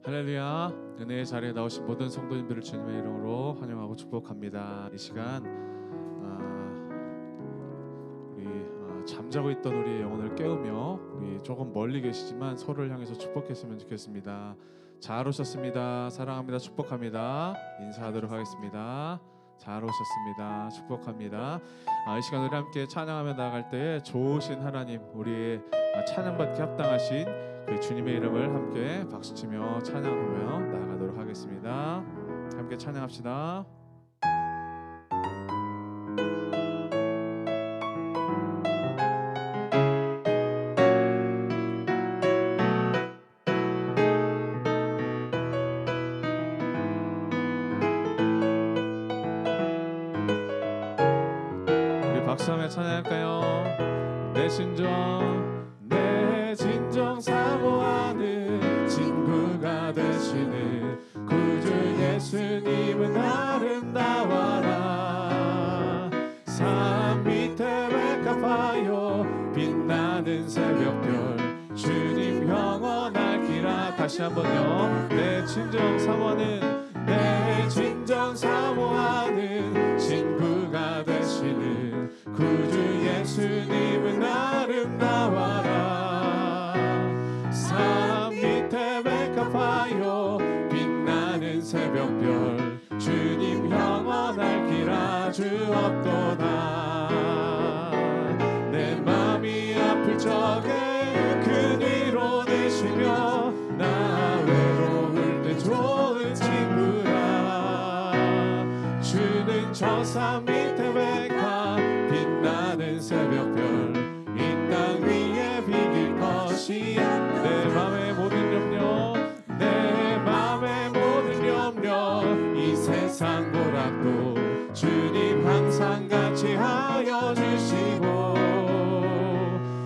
할렐루야. 은혜의 자리에 나오신 모든 성도님들을 주님의 이름으로 환영하고 축복합니다. 이 시간 우리 잠자고 있던 우리의 영혼을 깨우며 우리 조금 멀리 계시지만 서로를 향해서 축복했으면 좋겠습니다. 잘 오셨습니다. 사랑합니다. 축복합니다. 인사하도록 하겠습니다. 잘 오셨습니다. 축복합니다. 이 시간 우리 함께 찬양하며 나아갈 때에 좋으신 하나님, 우리의 찬양받기 합당하신 그 주님의 이름을 함께 박수치며 찬양하며 나아가도록 하겠습니다. 함께 찬양합시다. 우리 박수하며 찬양할까요? 내 진정 사모하는 친구가 되시는 구주 예수님은 아름다워라. 산 밑에 백합하여 빛나는 새벽별 주님 영원할기라. 다시 한번요. 내 진정 사모하는 친구가 되시는 구주 예수님은 아름다워라. 산 밑에 백합하여 빛나는 새벽별 주님 영원할기라. 주 없도다. 내 맘이 아플 적에 그 위로 되시며 나 외로울 때 좋은 친구라. 주는 저 산 밑에 백합 빛나는 새벽별 이 땅 위에 비길 것이야. 내 맘의 모든 염려 이 세상 고락도 주님 항상 같이 하여 주시고,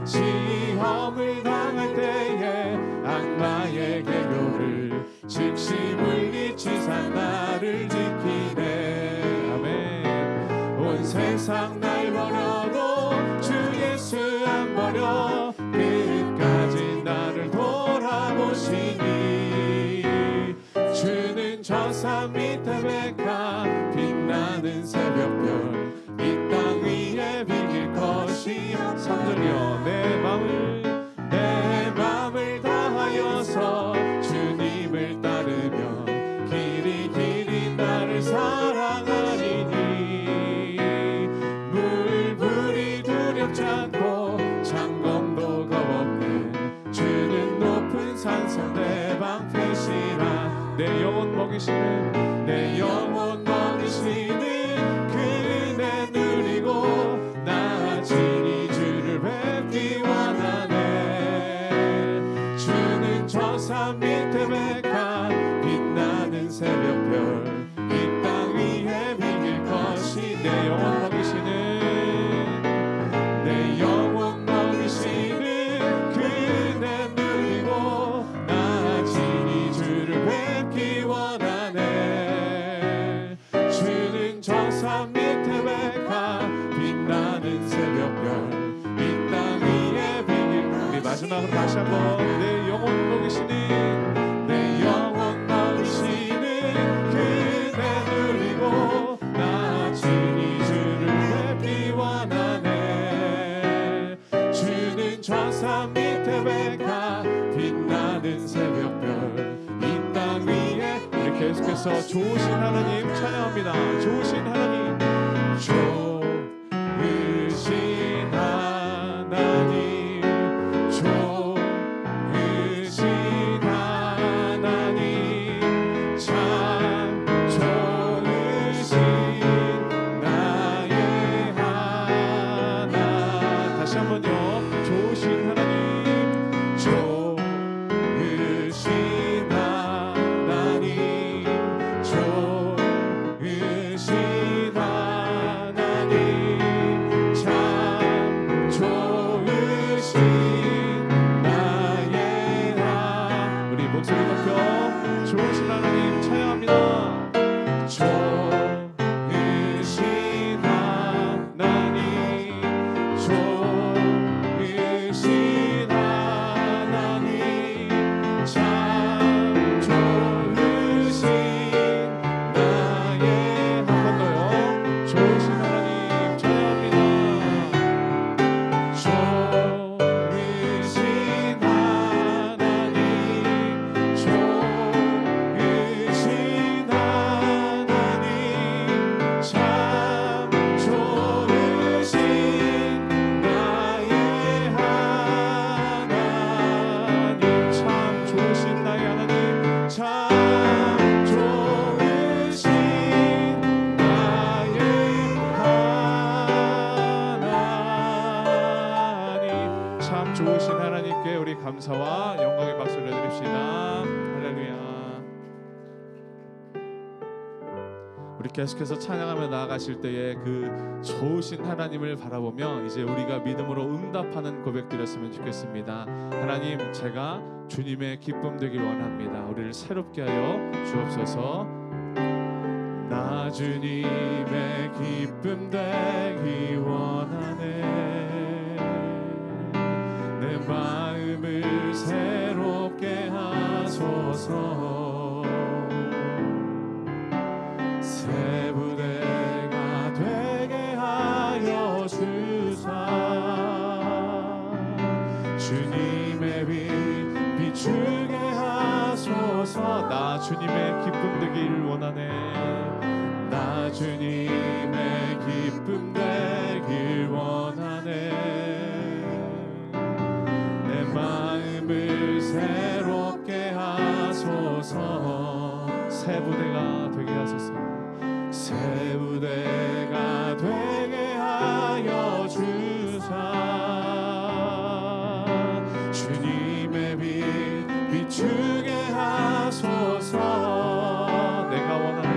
시험을 당할 때에 악마의 계교를 즉시 물리치사 나를 지키네. 아멘. 온 세상 날 버려도 주 예수 안 버려 끝까지 나를 돌아보시니. 주는 저 산 밑에 백합 빛나는 새벽별 이 땅 위에 비길 것이. 3절이요. 내 맘을 다하여서 주님을 따르며 길이 나를 사랑하리니. 물불이 두렵지 않고 창검도 겁없네. 주는 높은 산성 내 방패시라. 내 영혼 먹이시는 그 은혜 누리고 나 친히 주를 뵙기 원하네. 주는 저 산 밑에 백합 빛나는 새벽별 이 땅 위에 비길 것이. 내 영혼 먹이시는 그 은혜 누리고 나 친히 주를 뵙기 원하네. 주는 저 산 밑에 백합 빛나는 새벽별 이 땅 위에 비길. 우리 마지막으로 다시 한번 내 영혼 먹이시는 그 은혜 누리고 나 친히 주를 뵙기 원하네. 주는 저 산 밑에 백합 빛나는 새벽별 이 땅 위에. 우리 계속해서 좋으신 하나님 찬양합니다. 좋으신 하나님, 좋으신 하나님, 좋으신 하나님, 참 좋으신 나의 하나. 다시 한번요. 좋으신 하나님, 좋으신 하나님, 좋으신 하나님, 참 좋으신 나의 하나. 우리 목소리 높여 좋으신 하나님 찬양합니다. 좋으신 하나님, 좋으신 하나님, 참 좋으신 하나님께 우리 감사와 영광의 박수를 드립시다. 할렐루야. 우리 계속해서 찬양하며 나아가실 때에 그 좋으신 하나님을 바라보며 이제 우리가 믿음으로 응답하는 고백 드렸으면 좋겠습니다. 하나님, 제가 주님의 기쁨 되길 원합니다. 우리를 새롭게 하여 주옵소서. 나 주님의 기쁨 되기 원하네. 내 마음을 새롭게 하소서. 새 부대가 되게 하여 주사. 주님의 빛 비추게 하소서. 나 주님의 기쁨 되길 원하네. 나 주님의 기쁨 되길 원하네. 내 마음을 새롭게 하소서. 새 부대가 되게 하소서. 새 부대가 되게 하여 주사. 주님의 빛 비추게 하소서. 내가 원하는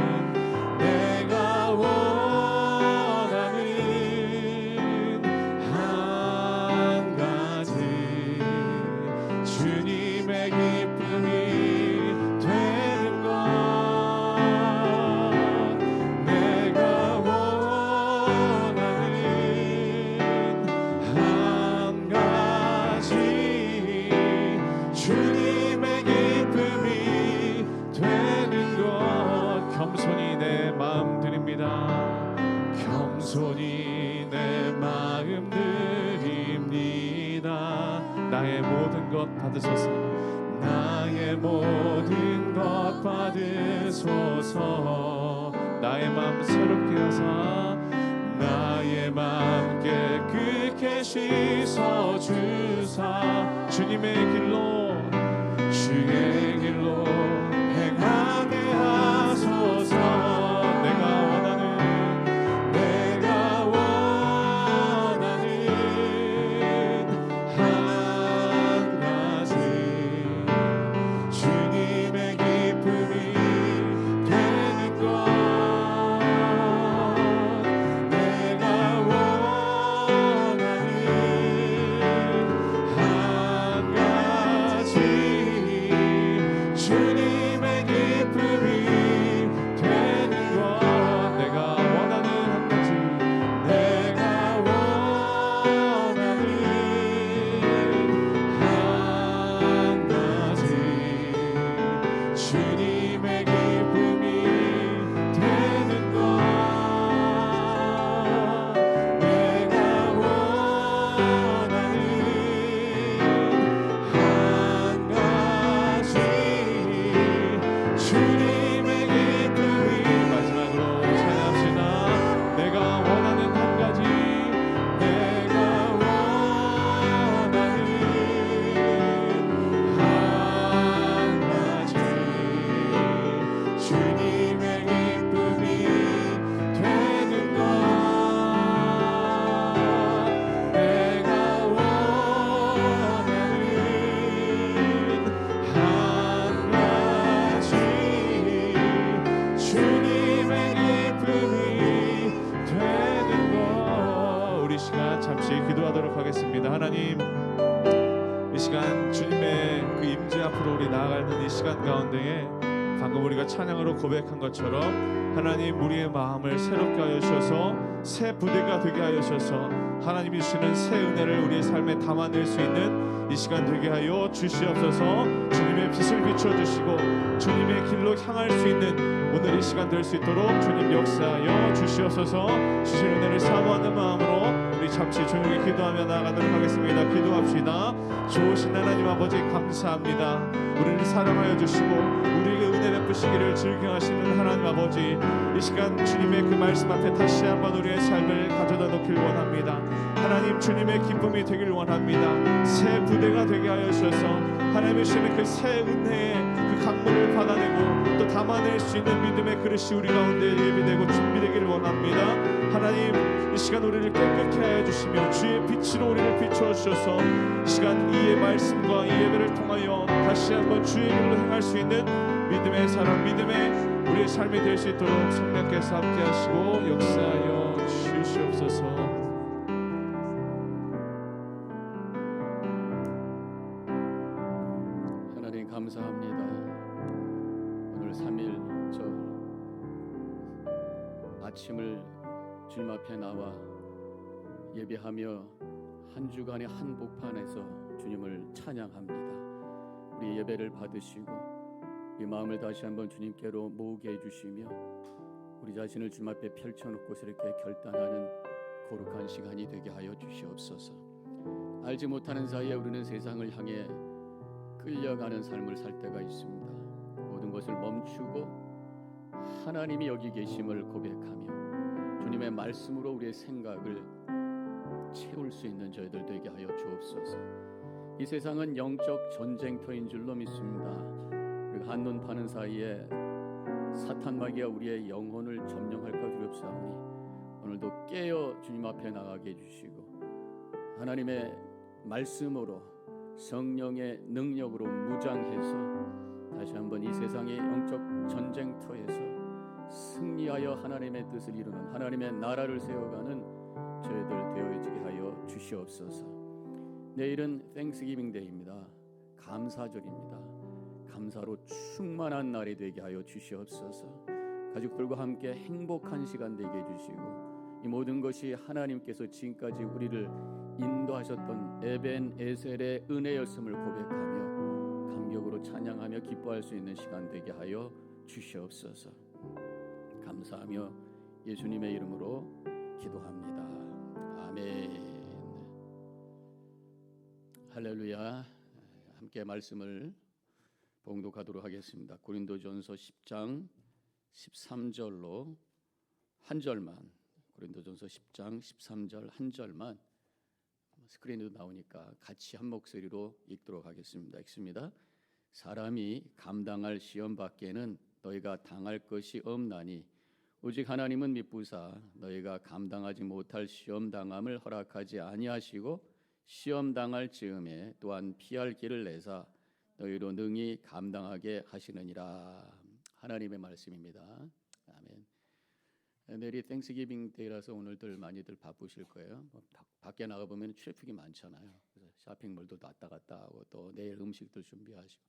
한 가지 주님의 기쁨이 되는 것. 내가 원하는 한 가지 주님의 기쁨이 되는 것. 겸손히 내 마음 드립니다. 겸손히 내 마음 드립니다. 나의 모든 것 받으소서. 나의 모든 것 받으소서. 나의 마음 새롭게 하사 나의 마음 깨끗게 씻어주사. 주님의 길로 주의 길로 행하게 하소서. 내가 원하는 한 가지 주님의 기쁨이 되는 것. 내가 원하는 한 가지 주님의 기쁨이 되는 것. 내가 원하는 한 가지. 내가 원하는 한 가지 주님의 기쁨이 되는 것. 내가 원하는 한 가지 주님의 기쁨이. 마지막으로 찬양합시다. 내가 원하는 한 가지. 내가 원하는 한 가지 주님의 기쁨이 되는 것. 내가 원하는 한 가지 주님의 기쁨이 되는 것. 우리 시간 잠시 기도하도록 하겠습니다. 하나님, 이 시간 주님의 그 임재 앞으로 우리 나아가는 이 시간 가운데에 방금 우리가 찬양으로 고백한 것처럼 하나님, 우리의 마음을 새롭게 하여 주셔서 새 부대가 되게 하여 주셔서 하나님이 주시는 새 은혜를 우리의 삶에 담아낼 수 있는 이 시간 되게 하여 주시옵소서. 주님의 빛을 비춰주시고 주님의 길로 향할 수 있는 오늘 이 시간 될 수 있도록 주님 역사하여 주시옵소서. 주신 은혜를 사모하는 마음으로 우리 잠시 조용히 기도하며 나아가도록 하겠습니다. 기도합시다. 좋으신 하나님 아버지, 감사합니다. 우리를 사랑하여 주시고 우리에게 은혜 베푸시기를 즐겨하시는 하나님 아버지, 이 시간 주님의 그 말씀 앞에 다시 한번 우리의 삶을 가져다 놓길 원합니다. 하나님, 주님의 기쁨이 되길 원합니다. 새 부대가 되게 하여 주셔서 하나님의 주시는 그 새 은혜의 그 강물을 받아내고 또 담아낼 수 있는 믿음의 그릇이 우리 가운데 예비되고 준비되기를 원합니다. 하나님 이 시간 우리를 깨끗게 하여 주시며 주의 빛으로 우리를 비추어 주셔서 이 시간 이의 말씀과 이 예배를 통하여 다시 한번 주의 길로 행할 수 있는 믿음의 사람, 믿음의 우리의 삶이 될 수 있도록 성령께서 함께 하시고 역사하여 주시옵소서. 하나님 감사합니다. 오늘 3일절 아침을 주님 앞에 나와 예배하며 한 주간의 한복판에서 주님을 찬양합니다. 우리 예배를 받으시고 이 마음을 다시 한번 주님께로 모으게 해주시며 우리 자신을 주님 앞에 펼쳐놓고서 이렇게 결단하는 거룩한 시간이 되게 하여 주시옵소서. 알지 못하는 사이에 우리는 세상을 향해 끌려가는 삶을 살 때가 있습니다. 모든 것을 멈추고 하나님이 여기 계심을 고백하며 주님의 말씀으로 우리의 생각을 채울 수 있는 저희들 되게 하여 주옵소서. 이 세상은 영적 전쟁터인 줄로 믿습니다. 우리가 한눈 파는 사이에 사탄 마귀가 우리의 영혼을 점령할까 두렵사오니 오늘도 깨어 주님 앞에 나가게 해주시고 하나님의 말씀으로 성령의 능력으로 무장해서 다시 한번 이 세상의 영적 전쟁터에서 승리하여 하나님의 뜻을 이루는 하나님의 나라를 세워가는 저희들 되어지게 하여 주시옵소서. 내일은 Thanksgiving Day입니다. 감사절입니다. 감사로 충만한 날이 되게 하여 주시옵소서. 가족들과 함께 행복한 시간 되게 해주시고 이 모든 것이 하나님께서 지금까지 우리를 인도하셨던 에벤에셀의 은혜였음을 고백하며 감격으로 찬양하며 기뻐할 수 있는 시간 되게 하여 주시옵소서. 감사하며 예수님의 이름으로 기도합니다. 아멘. 할렐루야. 함께 말씀을 봉독하도록 하겠습니다. 고린도전서 10장 13절로 한 절만, 고린도전서 10장 13절 한 절만 스크린에도 나오니까 같이 한 목소리로 읽도록 하겠습니다. 읽습니다. 사람이 감당할 시험 밖에는 너희가 당할 것이 없나니 오직 하나님은 미쁘사 너희가 감당하지 못할 시험 당함을 허락하지 아니하시고 시험 당할 즈음에 또한 피할 길을 내사 너희로 능히 감당하게 하시느니라. 하나님의 말씀입니다. 아멘. 내일이 땡스기빙 데이라서 오늘들 많이들 바쁘실 거예요. 밖에 나가 보면 트래픽이 많잖아요. 그래서 쇼핑몰도 왔다 갔다 하고 또 내일 음식들 준비하시고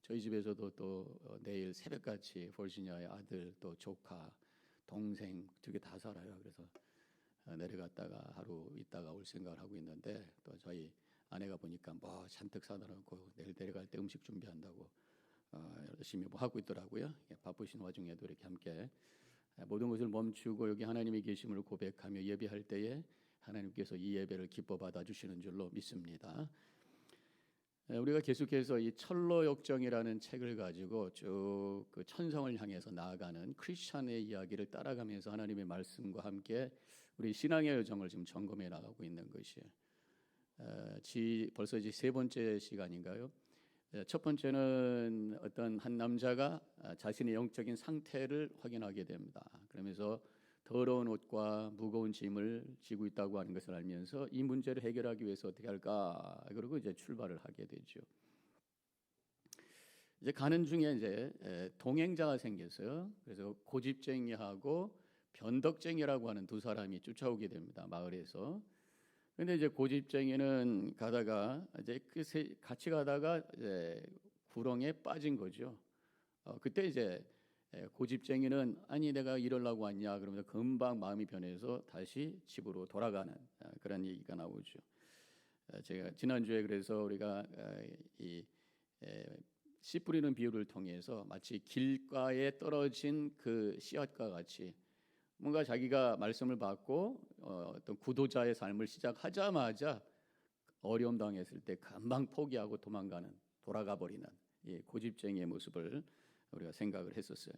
저희 집에서도 또 내일 새벽같이 버지니아의 아들 또 조카 동생 두 개 다 살아요. 그래서 내려갔다가 하루 있다가 올 생각을 하고 있는데 또 저희 아내가 보니까 뭐 잔뜩 사다 놓고 내일 내려갈 때 음식 준비한다고 열심히 뭐 하고 있더라고요. 바쁘신 와중에도 이렇게 함께 모든 것을 멈추고 여기 하나님의 계심을 고백하며 예배할 때에 하나님께서 이 예배를 기뻐 받아 주시는 줄로 믿습니다. 우리가 계속해서 이 철로 역정이라는 책을 가지고 쭉 그 천성을 향해서 나아가는 크리스찬의 이야기를 따라가면서 하나님의 말씀과 함께 우리 신앙의 여정을 지금 점검해 나가고 있는 것이에요. 벌써 이제 세 번째 시간인가요? 첫 번째는 어떤 한 남자가 자신의 영적인 상태를 확인하게 됩니다. 그러면서 더러운 옷과 무거운 짐을 지고 있다고 하는 것을 알면서 이 문제를 해결하기 위해서 어떻게 할까? 그리고 이제 출발을 하게 되죠. 이제 가는 중에 이제 동행자가 생겼어요. 그래서 고집쟁이하고 변덕쟁이라고 하는 두 사람이 쫓아오게 됩니다. 마을에서. 근데 이제 고집쟁이는 가다가 이제 같이 가다가 이제 구렁에 빠진 거죠. 그때 이제 고집쟁이는 아니 내가 이러려고 왔냐 그러면서 금방 마음이 변해서 다시 집으로 돌아가는 그런 얘기가 나오죠. 제가 지난주에 그래서 우리가 이 씨 뿌리는 비유를 통해서 마치 길가에 떨어진 그 씨앗과 같이 뭔가 자기가 말씀을 받고 어떤 구도자의 삶을 시작하자마자 어려움 당했을 때 금방 포기하고 도망가는 돌아가 버리는 이 고집쟁이의 모습을 우리가 생각을 했었어요.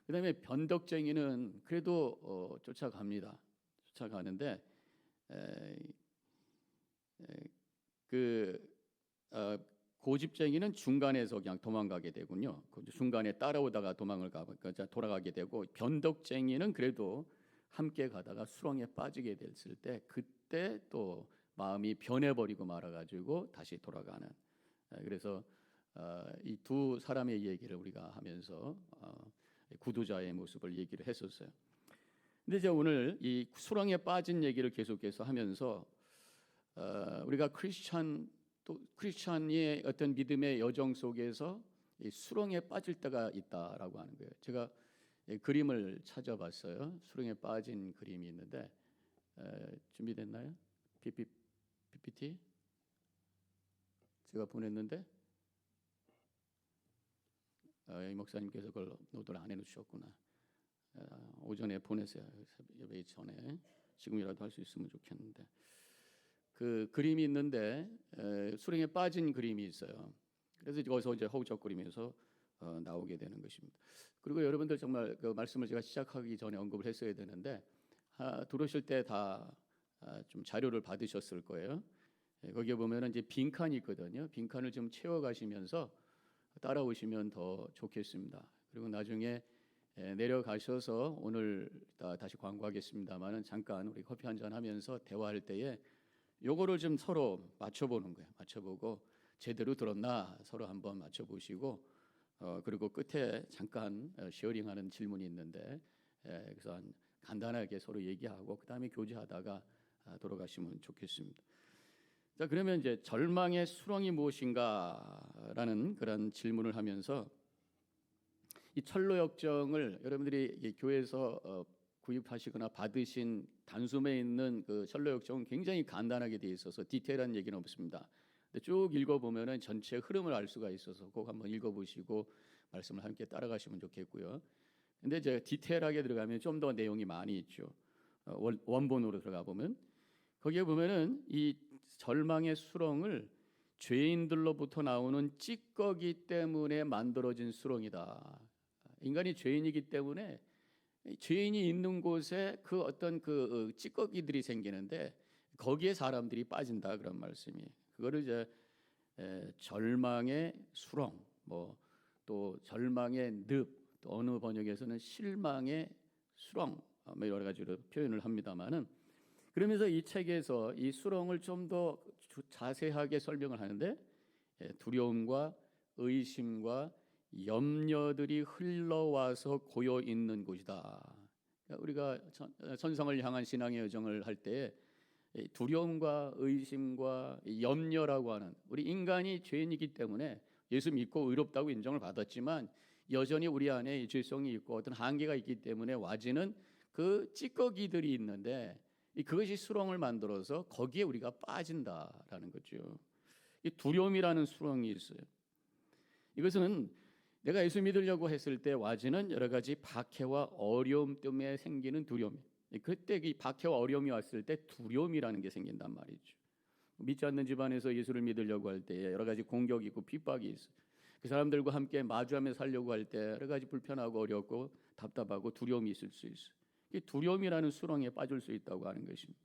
그다음에 변덕쟁이는 그래도 쫓아갑니다. 쫓아가는데 고집쟁이는 중간에서 그냥 도망가게 되군요. 중간에 따라오다가 돌아가게 되고 변덕쟁이는 그래도 함께 가다가 수렁에 빠지게 됐을 때 그때 또 마음이 변해버리고 말아가지고 다시 돌아가는. 그래서 이 두 사람의 얘기를 우리가 하면서 구두자의 모습을 얘기를 했었어요. 근데 이제 오늘 이 수렁에 빠진 얘기를 계속해서 하면서 우리가 크리스찬의 어떤 믿음의 여정 속에서 이 수렁에 빠질 때가 있다라고 하는 거예요. 제가 그림을 찾아봤어요. 수렁에 빠진 그림이 있는데 준비됐나요? PPT 제가 보냈는데 이 목사님께서 그걸 노트를 안 해놓으셨구나. 오전에 보냈어요. 예배 전에 지금이라도 할 수 있으면 좋겠는데 그 그림이 있는데 수렁에 빠진 그림이 있어요. 그래서 거기서 이제 허우적거리면서 나오게 되는 것입니다. 그리고 여러분들 정말 그 말씀을 제가 시작하기 전에 언급을 했어야 되는데 들어오실 때 다 좀 자료를 받으셨을 거예요. 거기에 보면은 이제 빈칸이 있거든요. 빈칸을 좀 채워가시면서 따라오시면 더 좋겠습니다. 그리고 나중에 내려가셔서 오늘 다시 광고하겠습니다만은 잠깐 우리 커피 한잔 하면서 대화할 때에 요거를 좀 서로 맞춰보는 거예요. 맞춰보고 제대로 들었나 서로 한번 맞춰보시고 그리고 끝에 잠깐 쉐어링하는 질문이 있는데 그래서 간단하게 서로 얘기하고 그 다음에 교제하다가 돌아가시면 좋겠습니다. 자, 그러면 이제 절망의 수렁이 무엇인가라는 그런 질문을 하면서 이 철로 역정을 여러분들이 교회에서 구입하시거나 받으신 단숨에 있는 그 철로 역정은 굉장히 간단하게 되어 있어서 디테일한 얘기는 없습니다. 근데 쭉 읽어보면은 전체 흐름을 알 수가 있어서 꼭 한번 읽어보시고 말씀을 함께 따라가시면 좋겠고요. 근데 이제 디테일하게 들어가면 좀 더 내용이 많이 있죠. 원본으로 들어가 보면 거기에 보면은 이 절망의 수렁을 죄인들로부터 나오는 찌꺼기 때문에 만들어진 수렁이다. 인간이 죄인이기 때문에 죄인이 있는 곳에 그 어떤 그 찌꺼기들이 생기는데 거기에 사람들이 빠진다 그런 말씀이. 그거를 이제 절망의 수렁, 뭐 또 절망의 늪, 또 어느 번역에서는 실망의 수렁, 뭐 여러 가지로 표현을 합니다만은 그러면서 이 책에서 이 수렁을 좀 더 자세하게 설명을 하는데 두려움과 의심과 염려들이 흘러와서 고여 있는 곳이다. 그러니까 우리가 천성을 향한 신앙의 여정을 할 때 두려움과 의심과 염려라고 하는 우리 인간이 죄인이기 때문에 예수 믿고 의롭다고 인정을 받았지만 여전히 우리 안에 죄성이 있고 어떤 한계가 있기 때문에 와지는 그 찌꺼기들이 있는데 그것이 수렁을 만들어서 거기에 우리가 빠진다라는 거죠. 이 두려움이라는 수렁이 있어요. 이것은 내가 예수 믿으려고 했을 때 와지는 여러 가지 박해와 어려움 때문에 생기는 두려움. 그때 이 박해와 어려움이 왔을 때 두려움이라는 게 생긴단 말이죠. 믿지 않는 집안에서 예수를 믿으려고 할 때 여러 가지 공격이 있고 핍박이 있어요. 그 사람들과 함께 마주하며 살려고 할 때 여러 가지 불편하고 어렵고 답답하고 두려움이 있을 수 있어요. 이 두려움이라는 수렁에 빠질 수 있다고 하는 것입니다.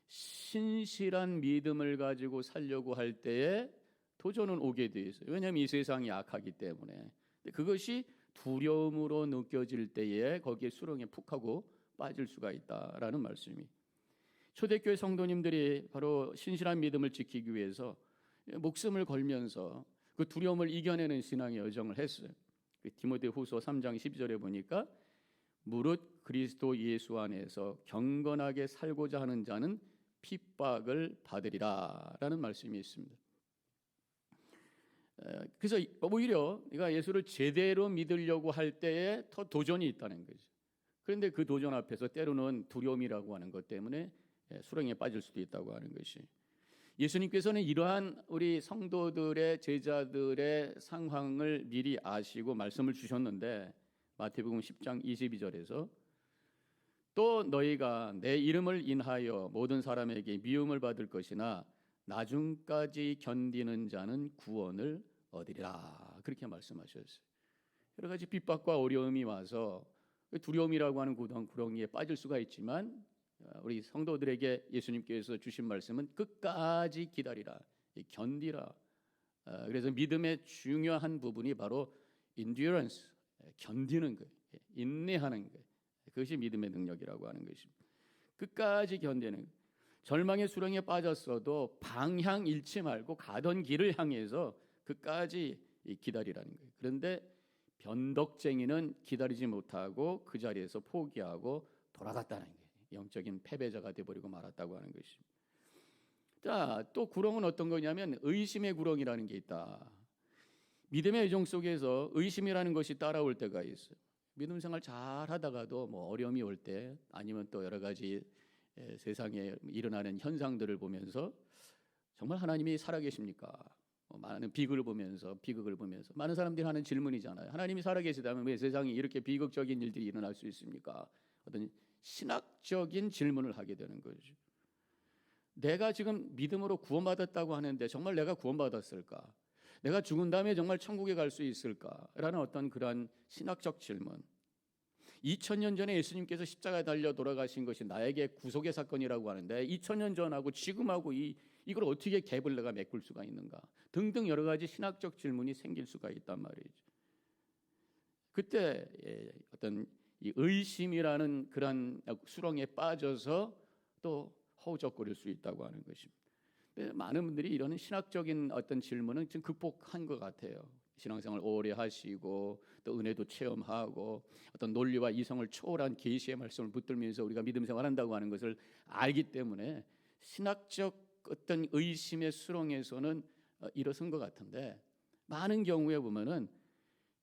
신실한 믿음을 가지고 살려고 할 때에 도전은 오게 돼 있어요. 왜냐하면 이 세상이 악하기 때문에. 그것이 두려움으로 느껴질 때에 거기에 수렁에 푹 하고 빠질 수가 있다라는 말씀이. 초대교회 성도님들이 바로 신실한 믿음을 지키기 위해서 목숨을 걸면서 그 두려움을 이겨내는 신앙의 여정을 했어요. 디모데후서 3장 12절에 보니까 무릇 그리스도 예수 안에서 경건하게 살고자 하는 자는 핍박을 받으리라라는 말씀이 있습니다. 그래서 오히려 내가 예수를 제대로 믿으려고 할 때에 더 도전이 있다는 거죠. 그런데 그 도전 앞에서 때로는 두려움이라고 하는 것 때문에 수렁에 빠질 수도 있다고 하는 것이. 예수님께서는 이러한 우리 성도들의 제자들의 상황을 미리 아시고 말씀을 주셨는데 마태복음 10장 22절에서 또 너희가 내 이름을 인하여 모든 사람에게 미움을 받을 것이나 나중까지 견디는 자는 구원을 얻으리라 그렇게 말씀하셨어요. 여러 가지 핍박과 어려움이 와서 두려움이라고 하는 구덩이에 빠질 수가 있지만 우리 성도들에게 예수님께서 주신 말씀은 끝까지 기다리라, 견디라. 그래서 믿음의 중요한 부분이 바로 endurance, 견디는 거예요, 인내하는 거예요. 그것이 믿음의 능력이라고 하는 것입니다. 끝까지 견디는, 절망의 수렁에 빠졌어도 방향 잃지 말고 가던 길을 향해서 끝까지 기다리라는 거예요. 그런데 변덕쟁이는 기다리지 못하고 그 자리에서 포기하고 돌아갔다는 거예요. 영적인 패배자가 되어버리고 말았다고 하는 것입니다. 자, 또 구렁은 어떤 거냐면 의심의 구렁이라는 게 있다. 믿음의 여정 속에서 의심이라는 것이 따라올 때가 있어요. 믿음 생활 잘 하다가도 뭐 어려움이 올 때, 아니면 또 여러 가지 세상에 일어나는 현상들을 보면서 정말 하나님이 살아계십니까? 많은 비극을 보면서 많은 사람들이 하는 질문이잖아요. 하나님이 살아계시다면 왜 세상에 이렇게 비극적인 일들이 일어날 수 있습니까? 어떤 신학적인 질문을 하게 되는 거죠. 내가 지금 믿음으로 구원받았다고 하는데 정말 내가 구원받았을까? 내가 죽은 다음에 정말 천국에 갈 수 있을까? 라는 어떤 그러한 신학적 질문. 2000년 전에 예수님께서 십자가에 달려 돌아가신 것이 나에게 구속의 사건이라고 하는데 2000년 전하고 지금하고 이걸 어떻게 갭을 내가 메꿀 수가 있는가 등등 여러 가지 신학적 질문이 생길 수가 있단 말이죠. 그때 어떤 이 의심이라는 그런 수렁에 빠져서 또 허우적거릴 수 있다고 하는 것입니다. 많은 분들이 이런 신학적인 어떤 질문은 지금 극복한 것 같아요. 신앙생활 오래 하시고 또 은혜도 체험하고 어떤 논리와 이성을 초월한 계시의 말씀을 붙들면서 우리가 믿음 생활한다고 하는 것을 알기 때문에 신학적 어떤 의심의 수렁에서는 일어선 것 같은데, 많은 경우에 보면은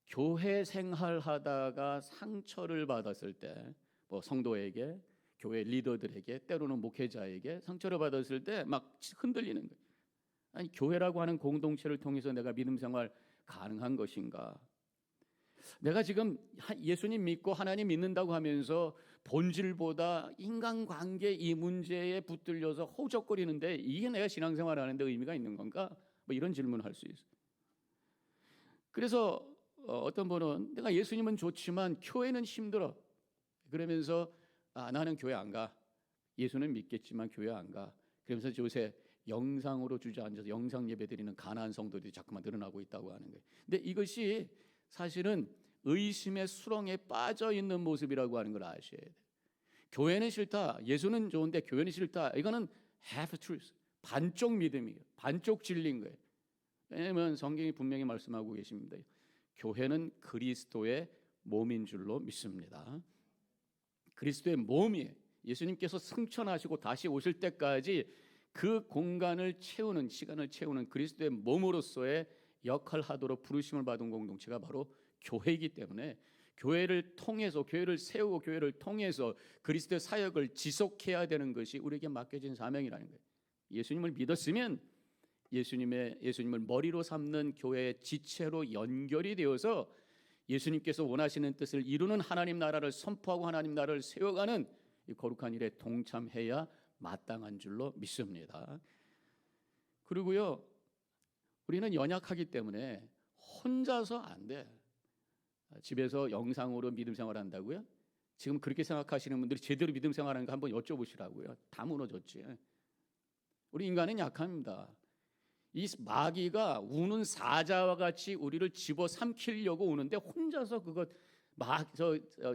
교회 생활하다가 상처를 받았을 때, 뭐 성도에게, 교회 리더들에게, 때로는 목회자에게 상처를 받았을 때 막 흔들리는 거예요. 아니, 교회라고 하는 공동체를 통해서 내가 믿음 생활 가능한 것인가? 내가 지금 예수님 믿고 하나님 믿는다고 하면서 본질보다 인간관계 이 문제에 붙들려서 허우적거리는데 이게 내가 신앙생활을 하는데 의미가 있는 건가? 뭐 이런 질문을 할 수 있어요. 그래서 어떤 분은 내가 예수님은 좋지만 교회는 힘들어. 그러면서 나는 교회 안 가. 예수는 믿겠지만 교회 안 가. 그러면서 요새 영상으로 주저앉아서 영상 예배 드리는 가난한 성도들이 자꾸만 늘어나고 있다고 하는 거예요. 근데 이것이 사실은 의심의 수렁에 빠져 있는 모습이라고 하는 걸 아셔야 돼요. 교회는 싫다, 예수는 좋은데 교회는 싫다. 이거는 half truth, 반쪽 믿음이에요. 반쪽 진리인 거예요. 왜냐하면 성경이 분명히 말씀하고 계십니다. 교회는 그리스도의 몸인 줄로 믿습니다. 그리스도의 몸이에요. 예수님께서 승천하시고 다시 오실 때까지 그 공간을 채우는, 시간을 채우는 그리스도의 몸으로서의 역할을 하도록 부르심을 받은 공동체가 바로 교회이기 때문에 교회를 통해서, 교회를 세우고 교회를 통해서 그리스도의 사역을 지속해야 되는 것이 우리에게 맡겨진 사명이라는 거예요. 예수님을 믿었으면 예수님을 머리로 삼는 교회의 지체로 연결이 되어서 예수님께서 원하시는 뜻을 이루는 하나님 나라를 선포하고 하나님 나라를 세워가는 이 거룩한 일에 동참해야 마땅한 줄로 믿습니다. 그리고요, 우리는 연약하기 때문에 혼자서 안 돼. 집에서 영상으로 믿음 생활한다고요? 지금 그렇게 생각하시는 분들이 제대로 믿음 생활하는 거 한번 여쭤보시라고요. 다 무너졌지. 우리 인간은 약합니다. 이 마귀가 우는 사자와 같이 우리를 집어삼키려고 오는데 혼자서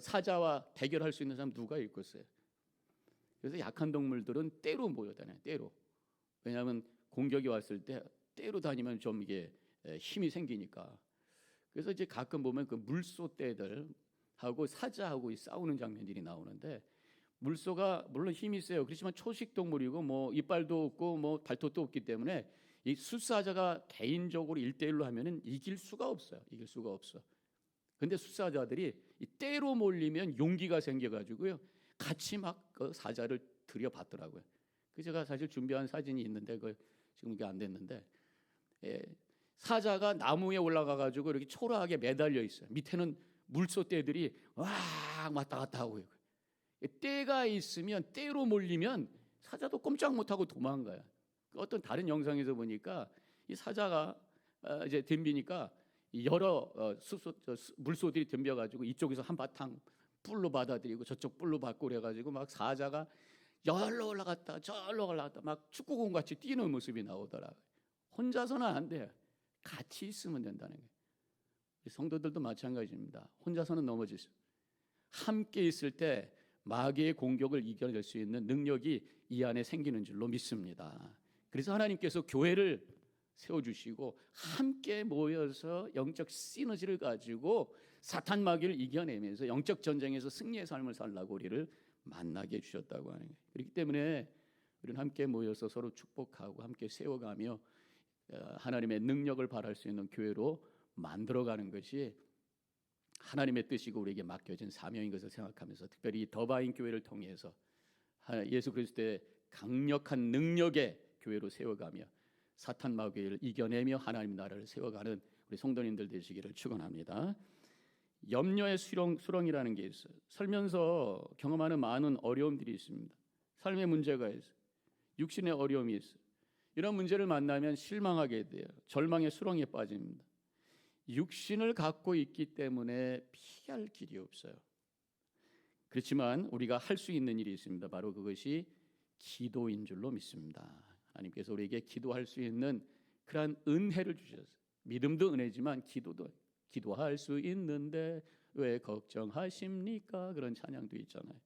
사자와 대결할 수 있는 사람 누가 있겠어요? 그래서 약한 동물들은 떼로 모여다녀요. 떼로. 왜냐하면 공격이 왔을 때 떼로 다니면 좀 이게 힘이 생기니까. 그래서 이제 가끔 보면 그 물소 떼들하고 사자하고 싸우는 장면들이 나오는데, 물소가 물론 힘이 세요. 그렇지만 초식 동물이고 뭐 이빨도 없고 뭐 발톱도 없기 때문에 이 숫사자가 개인적으로 1대1로 하면은 이길 수가 없어요. 이길 수가 없어. 근데 숫사자들이 이 떼로 몰리면 용기가 생겨가지고요, 같이 막 그 사자를 들여받더라고요. 그 제가 사실 준비한 사진이 있는데 그 지금 이게 안 됐는데, 사자가 나무에 올라가가지고 이렇게 초라하게 매달려 있어요. 밑에는 물소 떼들이 와 왔다 갔다 하고요. 떼가 있으면, 떼로 몰리면 사자도 꼼짝 못하고 도망가요. 어떤 다른 영상에서 보니까 이 사자가 이제 덤비니까 여러 물소들이 덤벼가지고 이쪽에서 한바탕 뿔로 받아들이고 저쪽 뿔로 받고 그래가지고 막 사자가 여기로 올라갔다 저기로 올라갔다 막 축구공 같이 뛰는 모습이 나오더라고요. 혼자서는 안 돼요. 같이 있으면 된다는 거예요. 성도들도 마찬가지입니다. 혼자서는 넘어질 수. 함께 있을 때 마귀의 공격을 이겨낼 수 있는 능력이 이 안에 생기는 줄로 믿습니다. 그래서 하나님께서 교회를 세워주시고 함께 모여서 영적 시너지를 가지고 사탄 마귀를 이겨내면서 영적 전쟁에서 승리의 삶을 살라고 우리를 만나게 해주셨다고 하는 거예요. 그렇기 때문에 우리는 함께 모여서 서로 축복하고 함께 세워가며 하나님의 능력을 발할 수 있는 교회로 만들어가는 것이 하나님의 뜻이고 우리에게 맡겨진 사명인 것을 생각하면서 특별히 이 더바인 교회를 통해서 예수 그리스도의 강력한 능력의 교회로 세워가며 사탄 마귀를 이겨내며 하나님 나라를 세워가는 우리 성도님들 되시기를 축원합니다. 염려의 수렁이라는 게 있어요. 살면서 경험하는 많은 어려움들이 있습니다. 삶의 문제가 있어요. 육신의 어려움이 있어요. 이런 문제를 만나면 실망하게 돼요. 절망의 수렁에 빠집니다. 육신을 갖고 있기 때문에 피할 길이 없어요. 그렇지만 우리가 할 수 있는 일이 있습니다. 바로 그것이 기도인 줄로 믿습니다. 하나님께서 우리에게 기도할 수 있는 그러한 은혜를 주셨어요. 믿음도 은혜지만 기도할 수 있는데 왜 걱정하십니까? 그런 찬양도 있잖아요.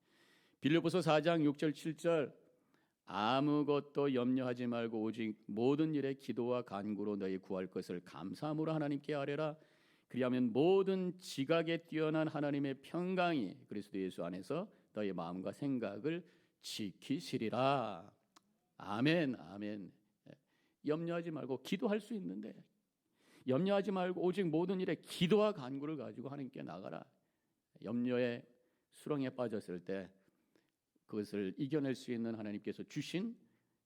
빌립보서 4장 6절 7절 아무것도 염려하지 말고 오직 모든 일에 기도와 간구로 너희 구할 것을 감사함으로 하나님께 아뢰라. 그리하면 모든 지각에 뛰어난 하나님의 평강이 그리스도 예수 안에서 너희 마음과 생각을 지키시리라. 아멘, 아멘. 염려하지 말고 기도할 수 있는데 염려하지 말고 오직 모든 일에 기도와 간구를 가지고 하나님께 나가라. 염려의 수렁에 빠졌을 때 그것을 이겨낼 수 있는 하나님께서 주신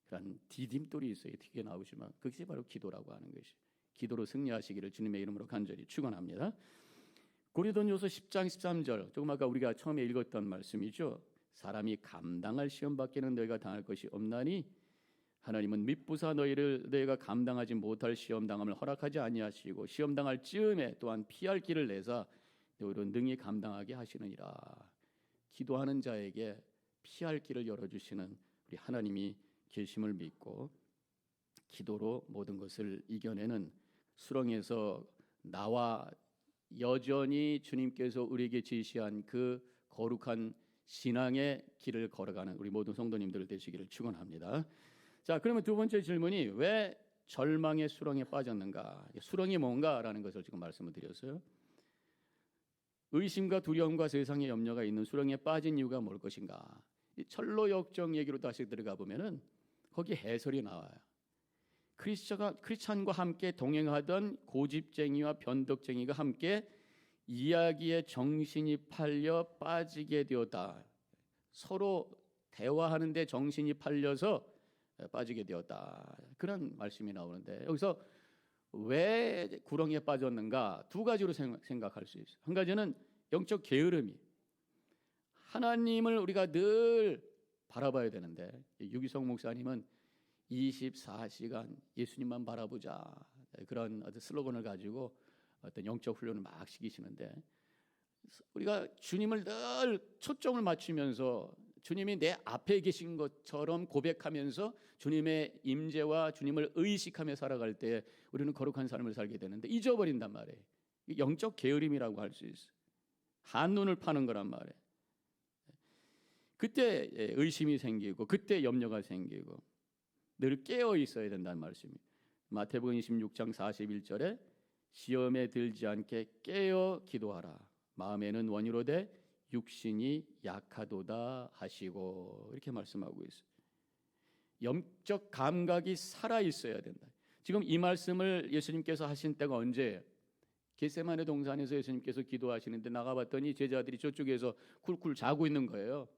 그런 디딤돌이 있어요. 어떻게 나오시면 그것이 바로 기도라고 하는 것이. 기도로 승리하시기를 주님의 이름으로 간절히 축원합니다. 고린도전서 10장 13절 조금 아까 우리가 처음에 읽었던 말씀이죠. 사람이 감당할 시험 밖에는 너희가 당할 것이 없나니 하나님은 미쁘사 너희가 감당하지 못할 시험 당함을 허락하지 아니하시고 시험 당할 즈음에 또한 피할 길을 내사 너희로 능히 감당하게 하시느니라. 기도하는 자에게 피할 길을 열어주시는 우리 하나님이 계심을 믿고 기도로 모든 것을 이겨내는 수렁에서 나와 여전히 주님께서 우리에게 제시한 그 거룩한 신앙의 길을 걸어가는 우리 모든 성도님들 되시기를 축원합니다. 자, 그러면 두 번째 질문이 왜 절망의 수렁에 빠졌는가? 수렁이 뭔가라는 것을 지금 말씀을 드렸어요. 의심과 두려움과 세상의 염려가 있는 수렁에 빠진 이유가 뭘 것인가? 이 철로 역정 얘기로 다시 들어가 보면은 거기 해설이 나와요. 크리스찬과 함께 동행하던 고집쟁이와 변덕쟁이가 함께 이야기에 정신이 팔려 빠지게 되었다. 서로 대화하는데 정신이 팔려서 빠지게 되었다. 그런 말씀이 나오는데 여기서 왜 구렁에 빠졌는가? 두 가지로 생각할 수 있어요. 한 가지는 영적 게으름이. 하나님을 우리가 늘 바라봐야 되는데 유기성 목사님은 24시간 예수님만 바라보자 그런 어떤 슬로건을 가지고 어떤 영적 훈련을 막 시키시는데 우리가 주님을 늘 초점을 맞추면서 주님이 내 앞에 계신 것처럼 고백하면서 주님의 임재와 주님을 의식하며 살아갈 때 우리는 거룩한 삶을 살게 되는데 잊어버린단 말이에요. 영적 게으름이라고 할 수 있어요. 한눈을 파는 거란 말이에요. 그때 의심이 생기고 그때 염려가 생기고 늘 깨어 있어야 된다는 말씀입니다. 마태복음 26장 41절에 시험에 들지 않게 깨어 기도하라. 마음에는 원이로되 육신이 약하도다 하시고 이렇게 말씀하고 있어요. 영적 감각이 살아 있어야 된다. 지금 이 말씀을 예수님께서 하신 때가 언제예요? 겟세마네 동산에서 예수님께서 기도하시는데 나가봤더니 제자들이 저쪽에서 쿨쿨 자고 있는 거예요.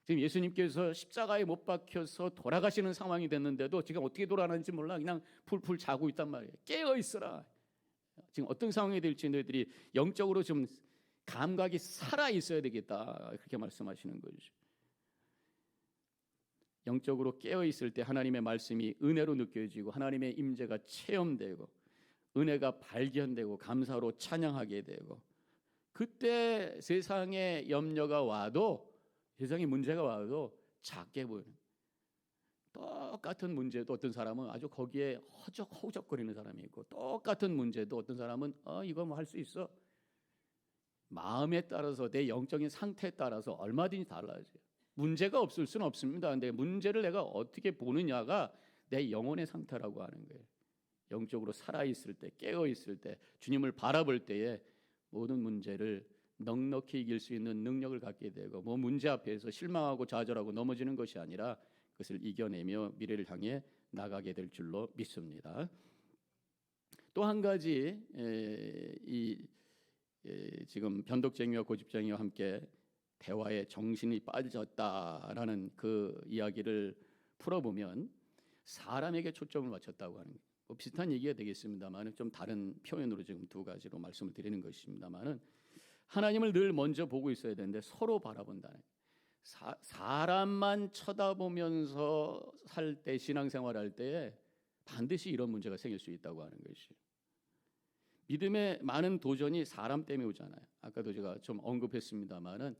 지금 예수님께서 십자가에 못 박혀서 돌아가시는 상황이 됐는데도 지금 어떻게 돌아가는지 몰라 그냥 풀풀 자고 있단 말이에요. 깨어 있어라. 지금 어떤 상황이 될지 너희들이 영적으로 좀 감각이 살아 있어야 되겠다 그렇게 말씀하시는 거죠. 영적으로 깨어 있을 때 하나님의 말씀이 은혜로 느껴지고 하나님의 임재가 체험되고 은혜가 발견되고 감사로 찬양하게 되고 그때 세상에 염려가 와도 세상에 문제가 와도 작게 보이는 똑같은 문제도 어떤 사람은 아주 거기에 허우적거리는 사람이 있고 똑같은 문제도 어떤 사람은 이거 뭐 할 수 있어 마음에 따라서 내 영적인 상태에 따라서 얼마든지 달라져요. 문제가 없을 수는 없습니다. 근데 문제를 내가 어떻게 보느냐가 내 영혼의 상태라고 하는 거예요. 영적으로 살아있을 때, 깨어있을 때, 주님을 바라볼 때에 모든 문제를 넉넉히 이길 수 있는 능력을 갖게 되고, 뭐 문제 앞에서 실망하고 좌절하고 넘어지는 것이 아니라 그것을 이겨내며 미래를 향해 나가게 될 줄로 믿습니다. 또 한 가지, 지금 변덕쟁이와 고집쟁이와 함께 대화에 정신이 빠졌다라는 그 이야기를 풀어보면 사람에게 초점을 맞췄다고 하는 거예요. 뭐 비슷한 얘기가 되겠습니다만 좀 다른 표현으로 지금 두 가지로 말씀을 드리는 것입니다만은, 하나님을 늘 먼저 보고 있어야 되는데 서로 바라본다는, 사람만 쳐다보면서 살 때, 신앙생활할 때에 반드시 이런 문제가 생길 수 있다고 하는 것이, 믿음의 많은 도전이 사람 때문에 오잖아요. 아까도 제가 좀 언급했습니다만은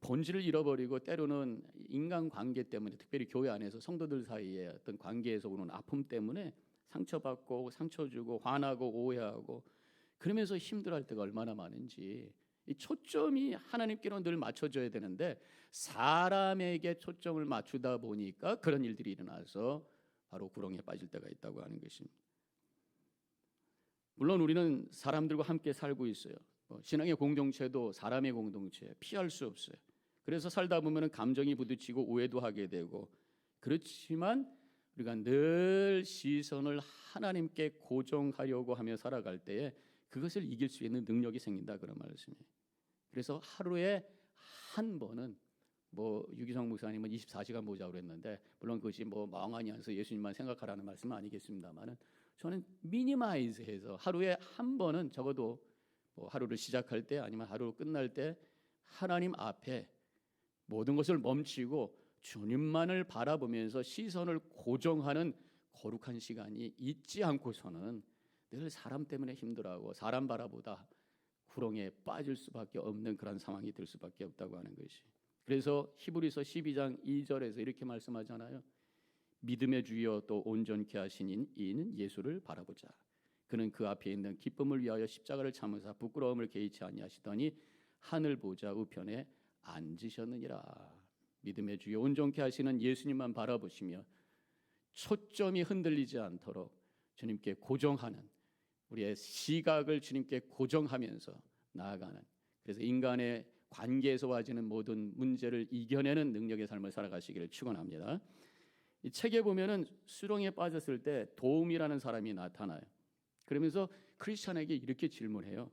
본질을 잃어버리고 때로는 인간관계 때문에, 특별히 교회 안에서 성도들 사이에 어떤 관계에서 오는 아픔 때문에 상처받고 상처 주고 화나고 오해하고 그러면서 힘들어할 때가 얼마나 많은지, 이 초점이 하나님께로 늘 맞춰져야 되는데 사람에게 초점을 맞추다 보니까 그런 일들이 일어나서 바로 구렁에 빠질 때가 있다고 하는 것입니다. 물론 우리는 사람들과 함께 살고 있어요. 신앙의 공동체도 사람의 공동체, 피할 수 없어요. 그래서 살다 보면 감정이 부딪히고 오해도 하게 되고, 그렇지만 우리가 늘 시선을 하나님께 고정하려고 하며 살아갈 때에 그것을 이길 수 있는 능력이 생긴다, 그런 말씀이에요. 그래서 하루에 한 번은, 뭐 유기성 목사님은 24시간 보자고 그랬는데, 물론 그것이 뭐 멍하니 앉아서 예수님만 생각하라는 말씀은 아니겠습니다만은, 저는 미니마이즈해서 하루에 한 번은 적어도 뭐 하루를 시작할 때 아니면 하루 끝날 때 하나님 앞에 모든 것을 멈추고 주님만을 바라보면서 시선을 고정하는 거룩한 시간이 있지 않고서는 늘 사람 때문에 힘들어하고 사람 바라보다 구렁에 빠질 수밖에 없는 그런 상황이 될 수밖에 없다고 하는 것이. 그래서 히브리서 12장 2절에서 이렇게 말씀하잖아요. 믿음의 주여 또 온전케 하신 이인 예수를 바라보자. 그는 그 앞에 있는 기쁨을 위하여 십자가를 참으사 부끄러움을 개의치 아니하시더니 하늘 보좌 우편에 앉으셨느니라. 믿음의 주여 온전케 하시는 예수님만 바라보시며 초점이 흔들리지 않도록 주님께 고정하는, 우리의 시각을 주님께 고정하면서 나아가는, 그래서 인간의 관계에서 와지는 모든 문제를 이겨내는 능력의 삶을 살아가시기를 축원합니다. 이 책에 보면은 수렁에 빠졌을 때 도움이라는 사람이 나타나요. 그러면서 크리스찬에게 이렇게 질문해요.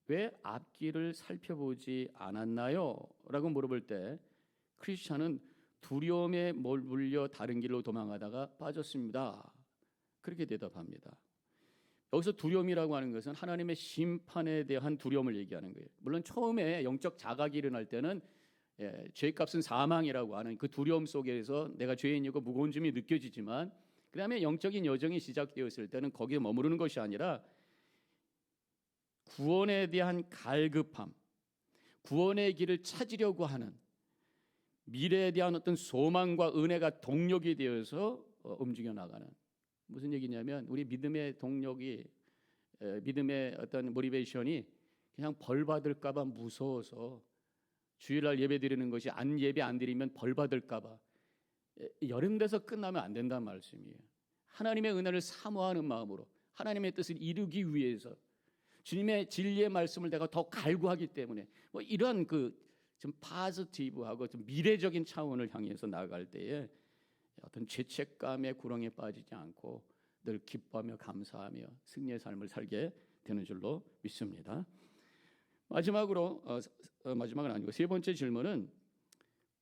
왜 앞길을 살펴보지 않았나요? 라고 물어볼 때 크리스찬은 두려움에 물려 다른 길로 도망가다가 빠졌습니다. 그렇게 대답합니다. 여기서 두려움이라고 하는 것은 하나님의 심판에 대한 두려움을 얘기하는 거예요. 물론 처음에 영적 자각이 일어날 때는 죄값은 사망이라고 하는 그 두려움 속에서 내가 죄인이고 무거운 짐이 느껴지지만, 그 다음에 영적인 여정이 시작되었을 때는 거기에 머무르는 것이 아니라 구원에 대한 갈급함, 구원의 길을 찾으려고 하는 미래에 대한 어떤 소망과 은혜가 동력이 되어서 움직여 나가는, 무슨 얘기냐면 우리 믿음의 동력이, 믿음의 어떤 모티베이션이 그냥 벌 받을까 봐 무서워서 주일날 예배 드리는 것이 예배 안 드리면 벌 받을까 봐 여름 돼서 끝나면 안 된다는 말씀이에요. 하나님의 은혜를 사모하는 마음으로 하나님의 뜻을 이루기 위해서 주님의 진리의 말씀을 내가 더 갈구하기 때문에, 뭐 이러한 그 좀 파지티브하고 좀 미래적인 차원을 향해서 나아갈 때에 어떤 죄책감의 구렁에 빠지지 않고 늘 기뻐하며 감사하며 승리의 삶을 살게 되는 줄로 믿습니다. 마지막으로 마지막은 아니고 세 번째 질문은,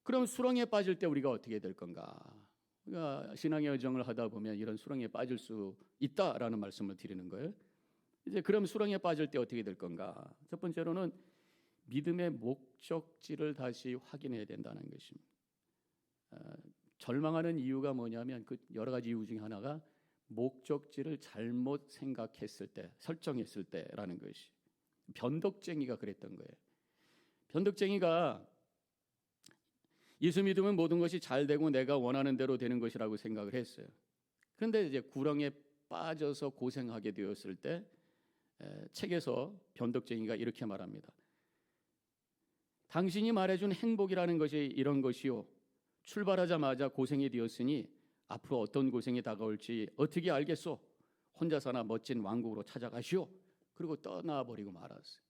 그럼 수렁에 빠질 때 우리가 어떻게 될 건가? 우리가 신앙의 여정을 하다 보면 이런 수렁에 빠질 수 있다라는 말씀을 드리는 거예요. 이제 그럼 수렁에 빠질 때 어떻게 될 건가? 첫 번째로는 믿음의 목적지를 다시 확인해야 된다는 것입니다. 절망하는 이유가 뭐냐면 그 여러 가지 이유 중에 하나가 목적지를 잘못 생각했을 때, 설정했을 때라는 것이. 변덕쟁이가 그랬던 거예요. 변덕쟁이가 예수 믿으면 모든 것이 잘 되고 내가 원하는 대로 되는 것이라고 생각을 했어요. 그런데 이제 구렁에 빠져서 고생하게 되었을 때 책에서 변덕쟁이가 이렇게 말합니다. 당신이 말해준 행복이라는 것이 이런 것이요. 출발하자마자 고생이 되었으니 앞으로 어떤 고생이 다가올지 어떻게 알겠소? 혼자 사나 멋진 왕국으로 찾아가시오. 그리고 떠나버리고 말았어요.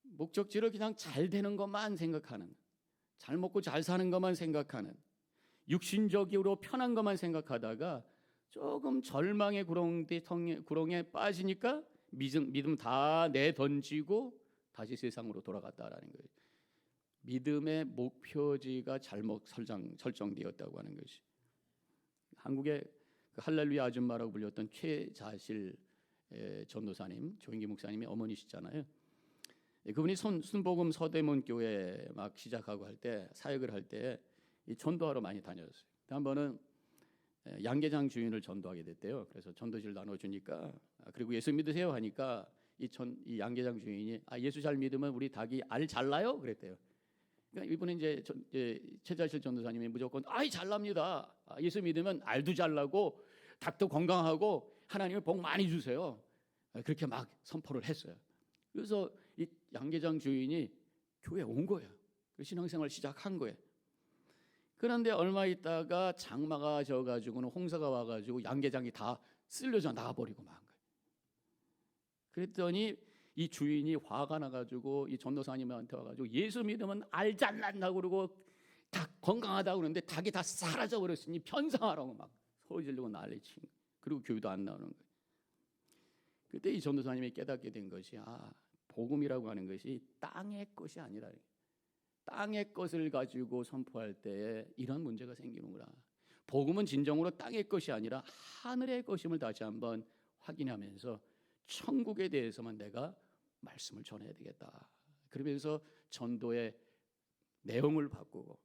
목적지를 그냥 잘 되는 것만 생각하는, 잘 먹고 잘 사는 것만 생각하는, 육신적으로 편한 것만 생각하다가 조금 절망의 구렁에 빠지니까 믿음 다 내던지고 다시 세상으로 돌아갔다라는 거예요. 믿음의 목표지가 잘못 설정되었다고 하는 것이. 한국의 그 할렐루야 아줌마라고 불렸던 최자실 전도사님, 조인기 목사님의 어머니시잖아요. 그분이 순복음 서대문 교회 막 시작하고 할 때, 사역을 할 때 이 전도하러 많이 다녔어요. 한 번은 양계장 주인을 전도하게 됐대요. 그래서 전도지를 나눠주니까, 그리고 예수 믿으세요 하니까 이 양계장 주인이 예수 잘 믿으면 우리 닭이 알 잘나요? 그랬대요. 그러니까 이분은 이제 최자실 전도사님이 무조건 잘납니다. 예수 믿으면 알도 잘나고 닭도 건강하고 하나님의 복 많이 주세요. 그렇게 막 선포를 했어요. 그래서 이 양계장 주인이 교회에 온 거예요. 신앙생활 시작한 거예요. 그런데 얼마 있다가 장마가 져가지고는 홍사가 와가지고 양계장이 다 쓸려져 나가버리고 만 거예요. 그랬더니 이 주인이 화가 나가지고 이 전도사님한테 와가지고 예수 믿으면 알 잘난다고 그러고 닭 건강하다고 그러는데 닭이 다 사라져 버렸으니 변상하라고 막 소리 지르고 난리친 거예요. 그리고 교회도 안 나오는 거예요. 그때 이 전도사님이 깨닫게 된 것이 복음이라고 하는 것이 땅의 것이 아니라 땅의 것을 가지고 선포할 때에 이런 문제가 생기는구나. 복음은 진정으로 땅의 것이 아니라 하늘의 것임을 다시 한번 확인하면서 천국에 대해서만 내가 말씀을 전해야 되겠다. 그러면서 전도의 내용을 바꾸고,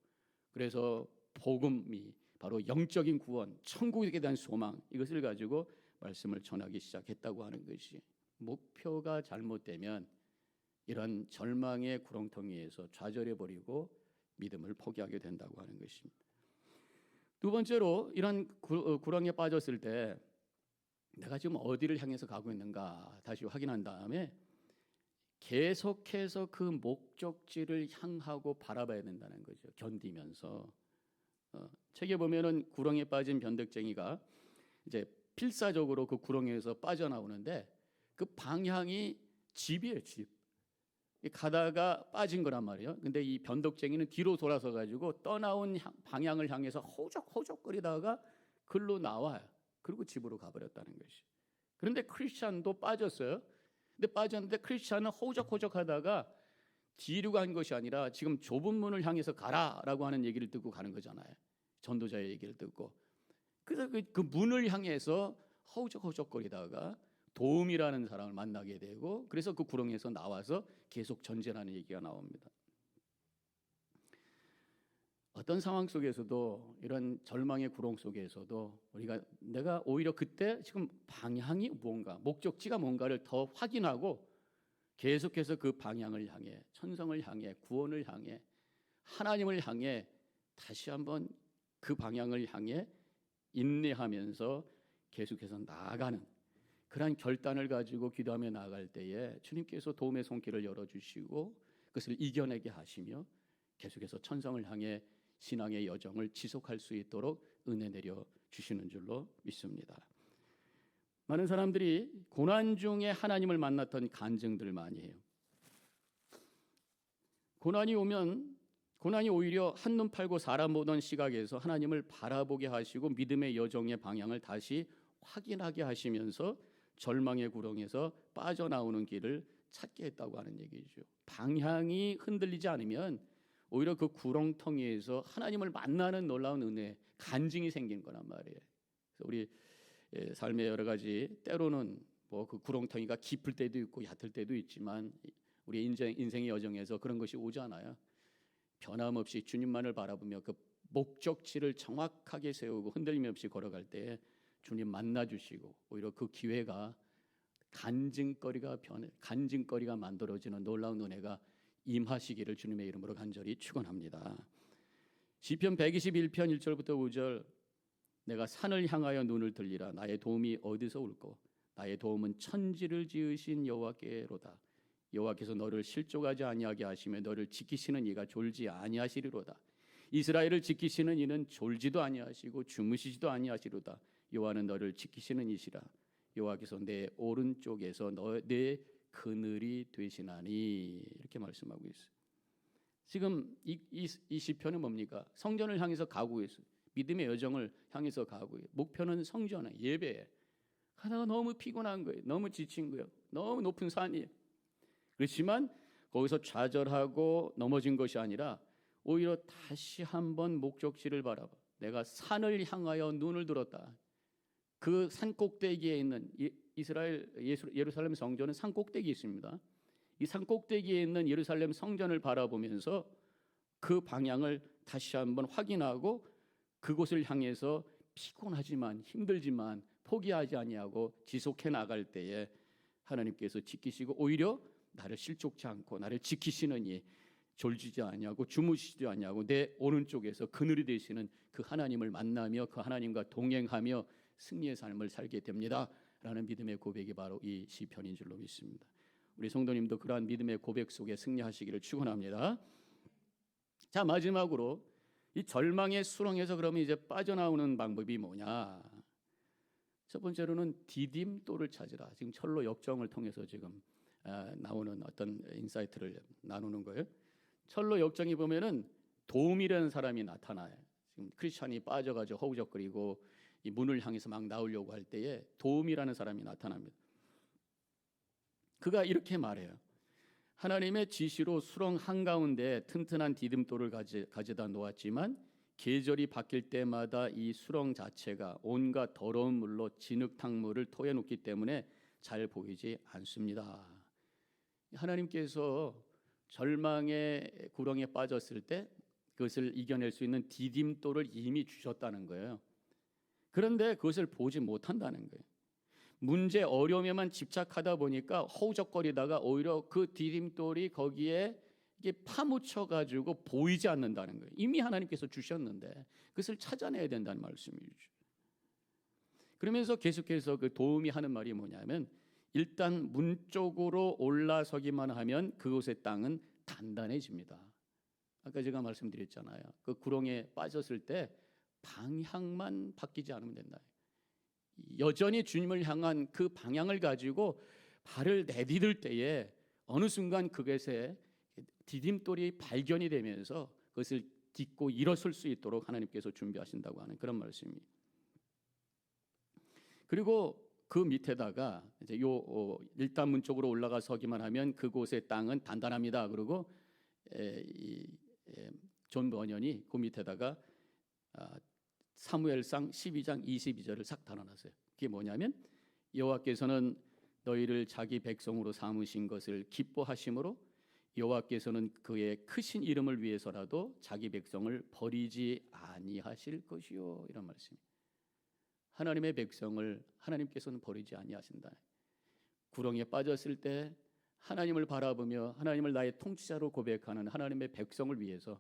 그래서 복음이 바로 영적인 구원, 천국에 대한 소망, 이것을 가지고 말씀을 전하기 시작했다고 하는 것이, 목표가 잘못되면 이런 절망의 구렁텅이에서 좌절해버리고 믿음을 포기하게 된다고 하는 것입니다. 두 번째로, 이런 구렁에 빠졌을 때 내가 지금 어디를 향해서 가고 있는가 다시 확인한 다음에 계속해서 그 목적지를 향하고 바라봐야 된다는 거죠. 견디면서. 책에 보면은 구렁에 빠진 변덕쟁이가 이제 필사적으로 그 구렁에서 빠져나오는데 그 방향이 집이에요, 집. 가다가 빠진 거란 말이에요. 근데 이 변덕쟁이는 뒤로 돌아서 가지고 떠나온 방향을 향해서 호적호적거리다가 글로 나와요. 그리고 집으로 가버렸다는 것이. 그런데 크리스찬도 빠졌어요. 근데 빠졌는데 크리스찬은 호적호적하다가 뒤로 간 것이 아니라 지금 좁은 문을 향해서 가라라고 하는 얘기를 듣고 가는 거잖아요. 전도자의 얘기를 듣고. 그래서 그 문을 향해서 허우적허우적거리다가 도움이라는 사람을 만나게 되고, 그래서 그 구렁에서 나와서 계속 전쟁하는 얘기가 나옵니다. 어떤 상황 속에서도, 이런 절망의 구렁 속에서도 내가 오히려 그때 지금 방향이 뭔가, 목적지가 뭔가를 더 확인하고 계속해서 그 방향을 향해, 천성을 향해, 구원을 향해, 하나님을 향해 다시 한번 그 방향을 향해 인내하면서 계속해서 나아가는 그러한 결단을 가지고 기도하며 나아갈 때에 주님께서 도움의 손길을 열어주시고 그것을 이겨내게 하시며 계속해서 천성을 향해 신앙의 여정을 지속할 수 있도록 은혜 내려 주시는 줄로 믿습니다. 많은 사람들이 고난 중에 하나님을 만났던 간증들을 많이 해요. 고난이 오히려 한눈 팔고 사람 보던 시각에서 하나님을 바라보게 하시고 믿음의 여정의 방향을 다시 확인하게 하시면서 절망의 구렁에서 빠져나오는 길을 찾게 했다고 하는 얘기죠. 방향이 흔들리지 않으면 오히려 그 구렁텅이에서 하나님을 만나는 놀라운 은혜, 간증이 생긴 거란 말이에요. 그래서 우리 삶의 여러 가지, 때로는 뭐 그 구렁텅이가 깊을 때도 있고 얕을 때도 있지만 우리 인생의 여정에서 그런 것이 오잖아요. 변함없이 주님만을 바라보며 그 목적지를 정확하게 세우고 흔들림 없이 걸어갈 때 주님 만나주시고 오히려 그 기회가 간증거리가 만들어지는 놀라운 은혜가 임하시기를 주님의 이름으로 간절히 축원합니다. 시편 121편 1절부터 5절, 내가 산을 향하여 눈을 들리라. 나의 도움이 어디서 올꼬? 나의 도움은 천지를 지으신 여호와께로다. 여호와께서 너를 실족하지 아니하게 하시며 너를 지키시는 이가 졸지 아니하시리로다. 이스라엘을 지키시는 이는 졸지도 아니하시고 주무시지도 아니하시리로다. 여호와는 너를 지키시는 이시라. 여호와께서 내 오른쪽에서 내 그늘이 되시나니. 이렇게 말씀하고 있어요. 지금 이 시편은 뭡니까? 성전을 향해서 가고 있어요. 믿음의 여정을 향해서 가고 있어요. 목표는 성전에, 예배에. 가다가 너무 피곤한 거예요. 너무 지친 거예요. 너무 높은 산이에요. 그렇지만 거기서 좌절하고 넘어진 것이 아니라 오히려 다시 한번 목적지를 바라봐. 내가 산을 향하여 눈을 들었다. 그 산 꼭대기에 있는 예루살렘 성전은 산 꼭대기에 있습니다. 이 산 꼭대기에 있는 예루살렘 성전을 바라보면서 그 방향을 다시 한번 확인하고 그곳을 향해서 피곤하지만 힘들지만 포기하지 아니하고 지속해 나갈 때에 하나님께서 지키시고 오히려 나를 실족치 않고 나를 지키시느니 졸지지 아니하고 주무시지 아니하고 내 오른쪽에서 그늘이 되시는 그 하나님을 만나며 그 하나님과 동행하며 승리의 삶을 살게 됩니다. 라는 믿음의 고백이 바로 이 시편인 줄로 믿습니다. 우리 성도님도 그러한 믿음의 고백 속에 승리하시기를 축원합니다. 자, 마지막으로 이 절망의 수렁에서 그러면 이제 빠져나오는 방법이 뭐냐? 첫 번째로는 디딤돌을 찾으라. 지금 철로 역정을 통해서 지금 나오는 어떤 인사이트를 나누는 거예요. 철로 역정이 보면은 도움이라는 사람이 나타나요. 지금 크리스찬이 빠져가지고 허우적거리고 이 문을 향해서 막 나오려고 할 때에 도움이라는 사람이 나타납니다. 그가 이렇게 말해요. 하나님의 지시로 수렁 한가운데 튼튼한 디딤돌을 가져다 놓았지만 계절이 바뀔 때마다 이 수렁 자체가 온갖 더러운 물로 진흙탕물을 토해 놓기 때문에 잘 보이지 않습니다. 하나님께서 절망의 구렁에 빠졌을 때 그것을 이겨낼 수 있는 디딤돌을 이미 주셨다는 거예요. 그런데 그것을 보지 못한다는 거예요. 문제 어려움에만 집착하다 보니까 허우적거리다가 오히려 그 디딤돌이 거기에 이게 파묻혀 가지고 보이지 않는다는 거예요. 이미 하나님께서 주셨는데 그것을 찾아내야 된다는 말씀이죠. 그러면서 계속해서 그 도움이 하는 말이 뭐냐면 일단 문 쪽으로 올라서기만 하면 그곳의 땅은 단단해집니다. 아까 제가 말씀드렸잖아요. 그 구렁에 빠졌을 때 방향만 바뀌지 않으면 된다. 여전히 주님을 향한 그 방향을 가지고 발을 내디딜 때에 어느 순간 그것에 디딤돌이 발견이 되면서 그것을 딛고 일어설 수 있도록 하나님께서 준비하신다고 하는 그런 말씀입니다. 그리고 그 밑에다가 이제 일단 문 쪽으로 올라가 서기만 하면 그곳의 땅은 단단합니다. 그리고 존 버년이 그 밑에다가 사무엘상 12장 22절을 싹 달아놨어요. 그게 뭐냐면 여호와께서는 너희를 자기 백성으로 삼으신 것을 기뻐하심으로 여호와께서는 그의 크신 이름을 위해서라도 자기 백성을 버리지 아니하실 것이요. 이런 말씀입니다. 하나님의 백성을 하나님께서는 버리지 아니하신다. 구렁에 빠졌을 때 하나님을 바라보며 하나님을 나의 통치자로 고백하는 하나님의 백성을 위해서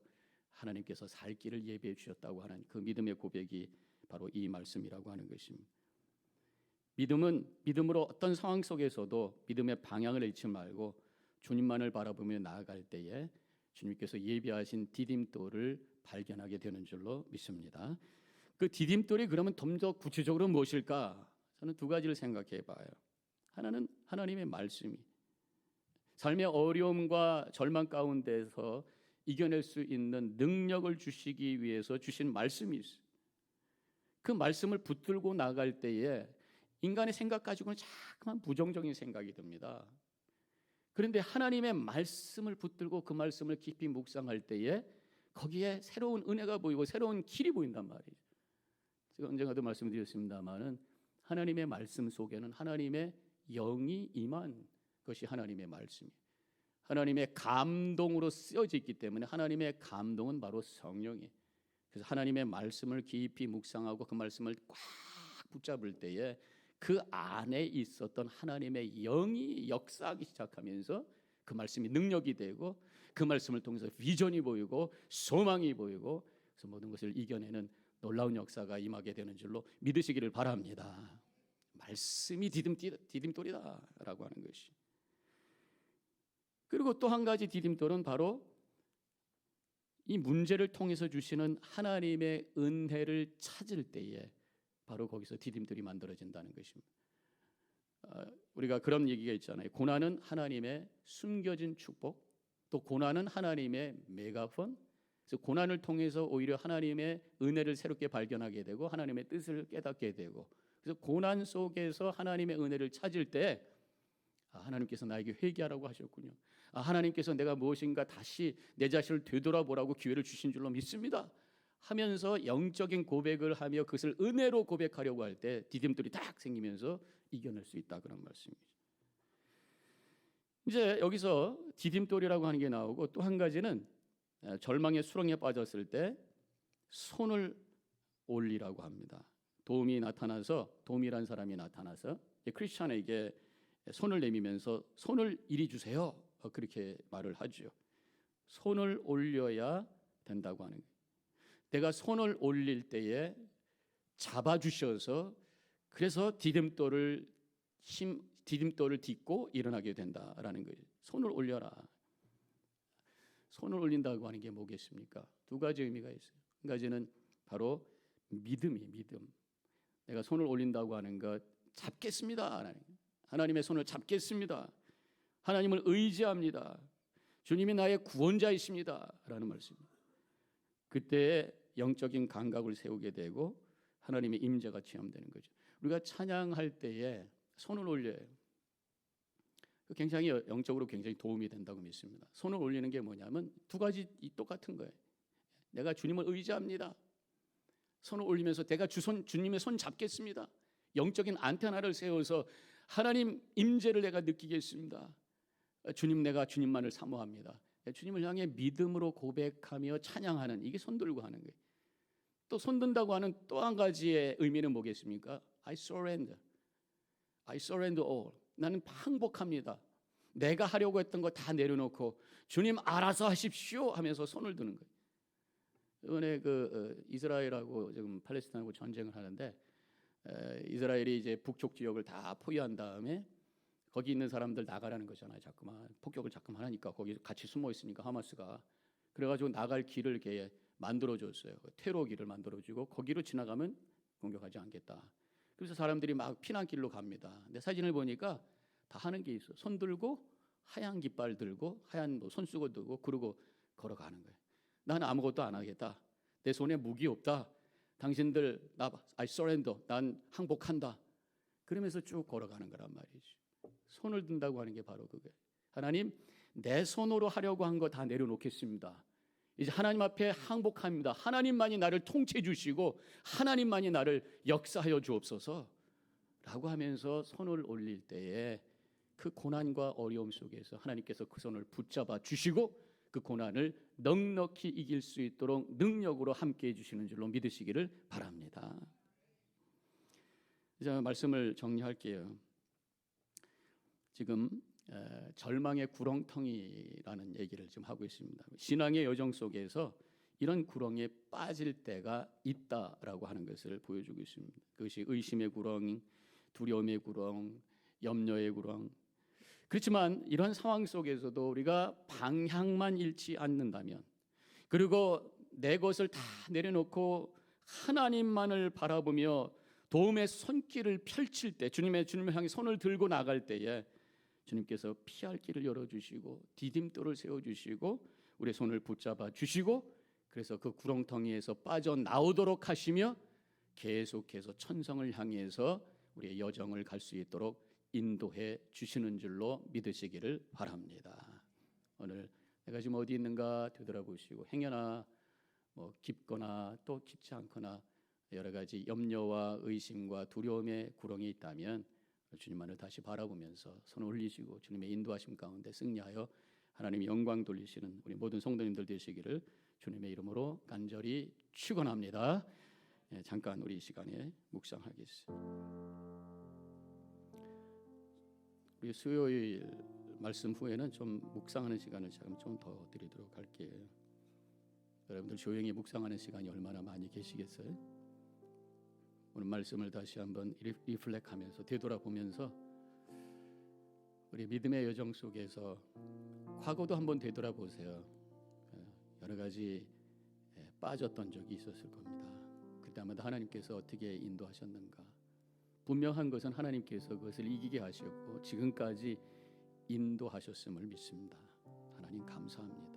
하나님께서 살 길을 예비해 주셨다고 하는 그 믿음의 고백이 바로 이 말씀이라고 하는 것입니다. 믿음은 믿음으로 어떤 상황 속에서도 믿음의 방향을 잃지 말고 주님만을 바라보며 나아갈 때에 주님께서 예비하신 디딤돌을 발견하게 되는 줄로 믿습니다. 그 디딤돌이 그러면 좀 더 구체적으로 무엇일까? 저는 두 가지를 생각해 봐요. 하나는 하나님의 말씀이 삶의 어려움과 절망 가운데서 이겨낼 수 있는 능력을 주시기 위해서 주신 말씀이 있어요. 그 말씀을 붙들고 나갈 때에 인간의 생각 가지고는 자꾸만 부정적인 생각이 듭니다. 그런데 하나님의 말씀을 붙들고 그 말씀을 깊이 묵상할 때에 거기에 새로운 은혜가 보이고 새로운 길이 보인단 말이에요. 제가 언젠가도 말씀드렸습니다마는 하나님의 말씀 속에는 하나님의 영이 임한 것이 하나님의 말씀이에요. 하나님의 감동으로 쓰여져 있기 때문에 하나님의 감동은 바로 성령이에요. 그래서 하나님의 말씀을 깊이 묵상하고 그 말씀을 꽉 붙잡을 때에 그 안에 있었던 하나님의 영이 역사하기 시작하면서 그 말씀이 능력이 되고 그 말씀을 통해서 비전이 보이고 소망이 보이고 그래서 모든 것을 이겨내는 놀라운 역사가 임하게 되는 줄로 믿으시기를 바랍니다. 말씀이 디딤돌이다라고 하는 것이. 그리고 또 한 가지 디딤돌은 바로 이 문제를 통해서 주시는 하나님의 은혜를 찾을 때에 바로 거기서 디딤돌이 만들어진다는 것입니다. 우리가 그런 얘기가 있잖아요. 고난은 하나님의 숨겨진 축복, 또 고난은 하나님의 메가폰. 그래서 고난을 통해서 오히려 하나님의 은혜를 새롭게 발견하게 되고 하나님의 뜻을 깨닫게 되고, 그래서 고난 속에서 하나님의 은혜를 찾을 때 하나님께서 나에게 회개하라고 하셨군요. 하나님께서 내가 무엇인가 다시 내 자신을 되돌아보라고 기회를 주신 줄로 믿습니다 하면서 영적인 고백을 하며 그것을 은혜로 고백하려고 할 때 디딤돌이 딱 생기면서 이겨낼 수 있다, 그런 말씀이죠. 이제 여기서 디딤돌이라고 하는 게 나오고, 또 한 가지는 절망의 수렁에 빠졌을 때 손을 올리라고 합니다. 도움이란 사람이 나타나서 크리스찬에게 손을 내미면서 손을 이리 주세요, 그렇게 말을 하죠. 손을 올려야 된다고 하는 거예요. 내가 손을 올릴 때에 잡아주셔서 그래서 디딤돌을 딛고 일어나게 된다라는 거예요. 손을 올려라. 손을 올린다고 하는 게 뭐겠습니까? 두 가지 의미가 있어요. 한 가지는 바로 믿음이에요. 믿음. 내가 손을 올린다고 하는 것, 잡겠습니다. 하나님의 손을 잡겠습니다. 하나님을 의지합니다. 주님이 나의 구원자이십니다 라는 말씀입니다. 그때 영적인 감각을 세우게 되고 하나님의 임재가 체험되는 거죠. 우리가 찬양할 때에 손을 올려요. 굉장히 영적으로 굉장히 도움이 된다고 믿습니다. 손을 올리는 게 뭐냐면 두 가지 똑같은 거예요. 내가 주님을 의지합니다. 손을 올리면서 내가 주님의 손 잡겠습니다. 영적인 안테나를 세워서 하나님 임재를 내가 느끼겠습니다. 주님, 내가 주님만을 사모합니다. 주님을 향해 믿음으로 고백하며 찬양하는, 이게 손 들고 하는 거예요. 또 손 든다고 하는 또 한 가지의 의미는 뭐겠습니까? I surrender all. 나는 항복합니다. 내가 하려고 했던 거 다 내려놓고 주님 알아서 하십시오 하면서 손을 드는 거예요. 이번에 이스라엘하고 지금 팔레스타인하고 전쟁을 하는데, 이스라엘이 이제 북쪽 지역을 다 포위한 다음에 거기 있는 사람들 나가라는 거잖아요. 자꾸만 폭격을 자꾸만 하니까 거기 같이 숨어 있으니까 하마스가, 그래가지고 나갈 길을 이렇게 만들어줬어요. 퇴로길을 만들어주고 거기로 지나가면 공격하지 않겠다. 그래서 사람들이 막 피난길로 갑니다. 근데 사진을 보니까 다 하는 게 있어. 손 들고 하얀 깃발 들고 하얀 손수건 들고 그러고 걸어가는 거예요. 나는 아무것도 안 하겠다. 내 손에 무기 없다. 당신들 I surrender. 난 항복한다. 그러면서 쭉 걸어가는 거란 말이죠. 손을 든다고 하는 게 바로 그거예요. 하나님, 내 손으로 하려고 한 거 다 내려놓겠습니다. 이제 하나님 앞에 항복합니다. 하나님만이 나를 통치해 주시고 하나님만이 나를 역사하여 주옵소서 라고 하면서 손을 올릴 때에 그 고난과 어려움 속에서 하나님께서 그 손을 붙잡아 주시고 그 고난을 넉넉히 이길 수 있도록 능력으로 함께해 주시는 줄로 믿으시기를 바랍니다. 이제 말씀을 정리할게요. 지금 절망의 구렁텅이라는 얘기를 지금 하고 있습니다. 신앙의 여정 속에서 이런 구렁에 빠질 때가 있다라고 하는 것을 보여주고 있습니다. 그것이 의심의 구렁, 두려움의 구렁, 염려의 구렁. 그렇지만 이런 상황 속에서도 우리가 방향만 잃지 않는다면, 그리고 내 것을 다 내려놓고 하나님만을 바라보며 도움의 손길을 펼칠 때, 주님을 향해 손을 들고 나갈 때에 주님께서 피할 길을 열어주시고 디딤돌을 세워주시고 우리의 손을 붙잡아 주시고, 그래서 그 구렁텅이에서 빠져나오도록 하시며 계속해서 천성을 향해서 우리의 여정을 갈 수 있도록 인도해 주시는 줄로 믿으시기를 바랍니다. 오늘 내가 지금 어디 있는가 되돌아보시고, 행여나 깊거나 또 깊지 않거나 여러 가지 염려와 의심과 두려움의 구렁이 있다면 주님만을 다시 바라보면서 손 올리시고 주님의 인도하심 가운데 승리하여 하나님의 영광 돌리시는 우리 모든 성도님들 되시기를 주님의 이름으로 간절히 축원합니다. 잠깐 우리 이 시간에 묵상하겠습니다. 우리 수요일 말씀 후에는 좀 묵상하는 시간을 좀 더 드리도록 할게요. 여러분들 조용히 묵상하는 시간이 얼마나 많이 계시겠어요? 오늘 말씀을 다시 한번 리플렉하면서 되돌아보면서 우리 믿음의 여정 속에서 과거도 한번 되돌아보세요. 여러 가지 빠졌던 적이 있었을 겁니다. 그때마다 하나님께서 어떻게 인도하셨는가. 분명한 것은 하나님께서 그것을 이기게 하셨고 지금까지 인도하셨음을 믿습니다. 하나님 감사합니다.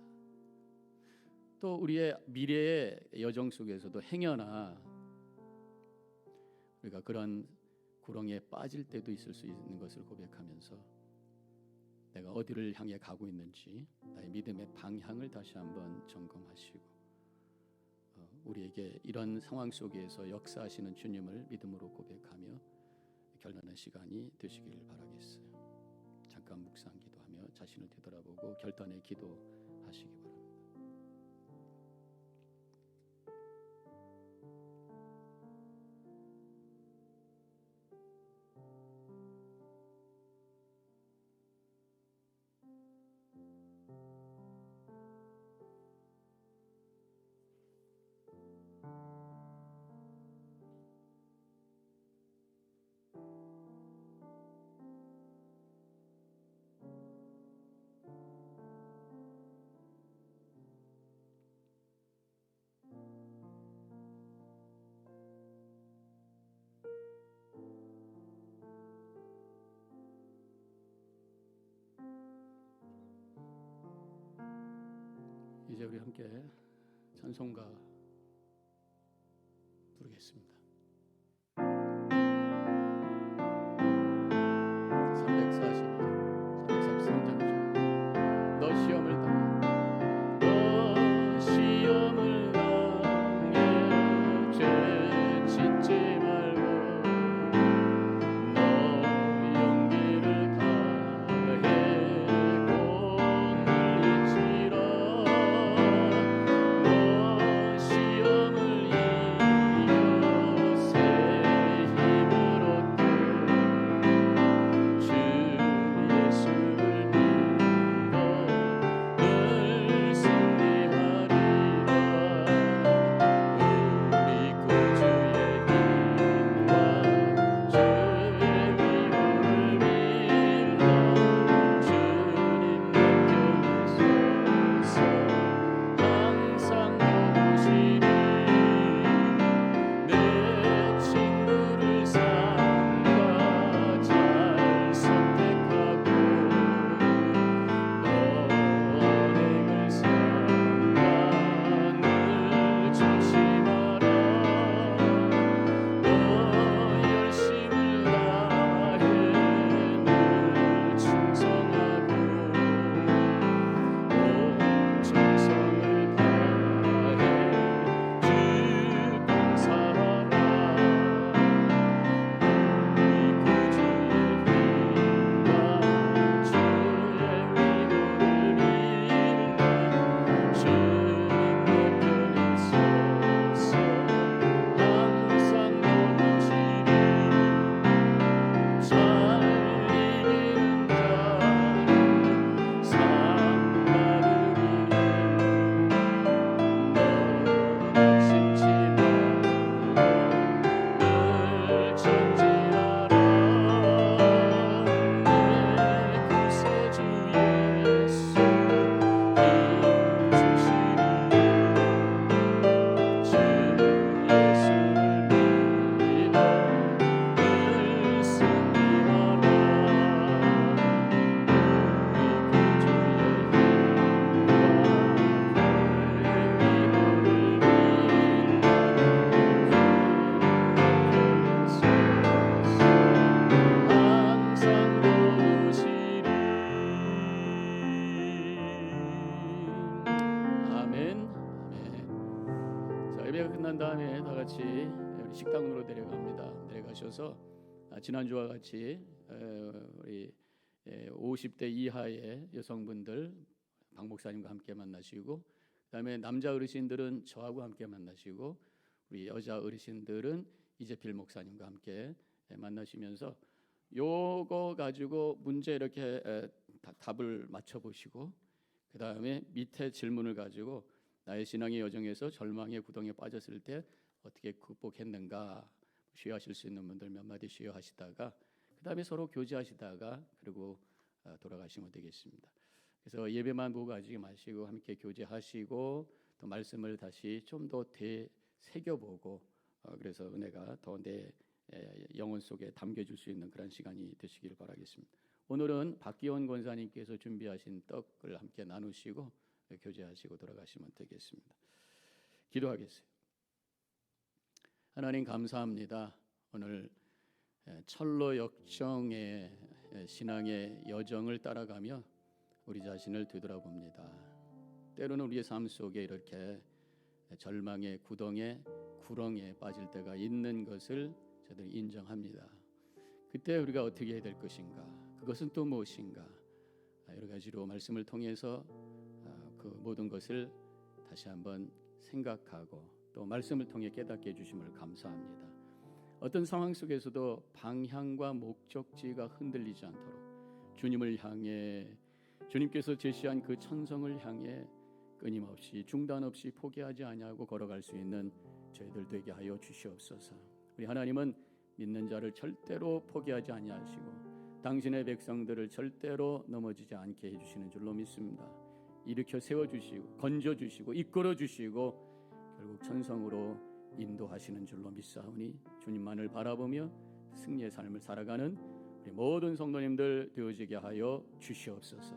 또 우리의 미래의 여정 속에서도 행여나 우리가 그런 구렁이에 빠질 때도 있을 수 있는 것을 고백하면서 내가 어디를 향해 가고 있는지 나의 믿음의 방향을 다시 한번 점검하시고 우리에게 이런 상황 속에서 역사하시는 주님을 믿음으로 고백하며 결단의 시간이 되시기를 바라겠어요. 잠깐 묵상 기도하며 자신을 되돌아보고 결단의 기도하시기 바랍니다. 이제 우리 함께 찬송가 부르겠습니다. 343장이죠. 너 시험을 당해 죄 짓지 말고 너 용기를 다해 곧 물리치라. 너 시험을 이겨 새 힘을 얻고 주 예수를 믿어 늘 승리하리라. 우리 구주의 힘과 주의 위로를 빌어 주님 내 편에 서서 항상 도우시리. 내 친구를 삼가 잘 선택하고 언행을 삼가 늘 조심하라. 너 열심을 다해 늘 충성하고 온 정성을 다해 주 봉사하라. 우리 구주의 힘과 주의 위로를 빌라 주님 내 편에 서서 항상 도우시리. 잘 이기는 자는 상 받으리니 너 낙심치 말고 늘 전진하라. 내 구세주 예수 힘주시리. 주 예수를 믿어 늘 승리하라. 우리 구주의 힘과 그의 위로를 빌라 주님 내 편에 서서 항상 도우시리. 아멘. 아멘. 자, 예배가 끝난 다음에 다 같이 우리 식당으로 내려갑니다. 내려가셔서 지난주와 같이 우리 50대 이하의 여성분들 박 목사님과 함께 만나시고, 그다음에 남자 어르신들은 저하고 함께 만나시고, 우리 여자 어르신들은 이재필 목사님과 함께 만나시면서 요거 가지고 문제 이렇게 답을 맞춰 보시고, 그다음에 밑에 질문을 가지고 나의 신앙의 여정에서 절망의 구덩이에 빠졌을 때 어떻게 극복했는가, 쉬어하실 수 있는 분들 몇 마디 쉬어하시다가 그 다음에 서로 교제하시다가 그리고 돌아가시면 되겠습니다. 그래서 예배만 보고 가지 마시고 함께 교제하시고 또 말씀을 다시 좀 더 되새겨보고 그래서 은혜가 더 내 영혼 속에 담겨질 수 있는 그런 시간이 되시길 바라겠습니다. 오늘은 박기원 권사님께서 준비하신 떡을 함께 나누시고 교제하시고 돌아가시면 되겠습니다. 기도하겠어요. 하나님 감사합니다. 오늘 철로 역정의 신앙의 여정을 따라가며 우리 자신을 되돌아봅니다. 때로는 우리의 삶 속에 이렇게 절망의 구덩에 구렁에 빠질 때가 있는 것을 저들이 인정합니다. 그때 우리가 어떻게 해야 될 것인가? 그것은 또 무엇인가? 여러 가지로 말씀을 통해서 그 모든 것을 다시 한번 생각하고 또 말씀을 통해 깨닫게 해주심을 감사합니다. 어떤 상황 속에서도 방향과 목적지가 흔들리지 않도록 주님을 향해 주님께서 제시한 그 천성을 향해 끊임없이 중단 없이 포기하지 아니하고 걸어갈 수 있는 저희들 되게 하여 주시옵소서. 우리 하나님은 믿는 자를 절대로 포기하지 아니하시고 당신의 백성들을 절대로 넘어지지 않게 해주시는 줄로 믿습니다. 일으켜 세워주시고 건져주시고 이끌어주시고 결국 천성으로 인도하시는 줄로 믿사오니 주님만을 바라보며 승리의 삶을 살아가는 우리 모든 성도님들 되어지게 하여 주시옵소서.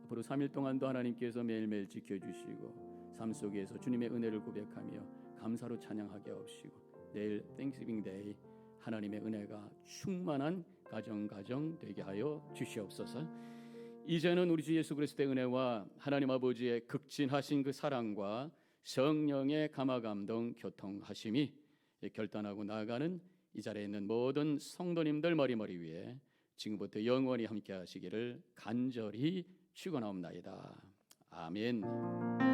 앞으로 3일 동안도 하나님께서 매일매일 지켜주시고 삶 속에서 주님의 은혜를 고백하며 감사로 찬양하게 하시고 내일 땡스기빙 데이 하나님의 은혜가 충만한 가정 되게 하여 주시옵소서. 이제는 우리 주 예수 그리스도의 은혜와 하나님 아버지의 극진하신 그 사랑과 성령의 감화감동 교통하심이 결단하고 나아가는 이 자리에 있는 모든 성도님들 머리 위에 지금부터 영원히 함께 하시기를 간절히 축원하옵나이다. 아멘.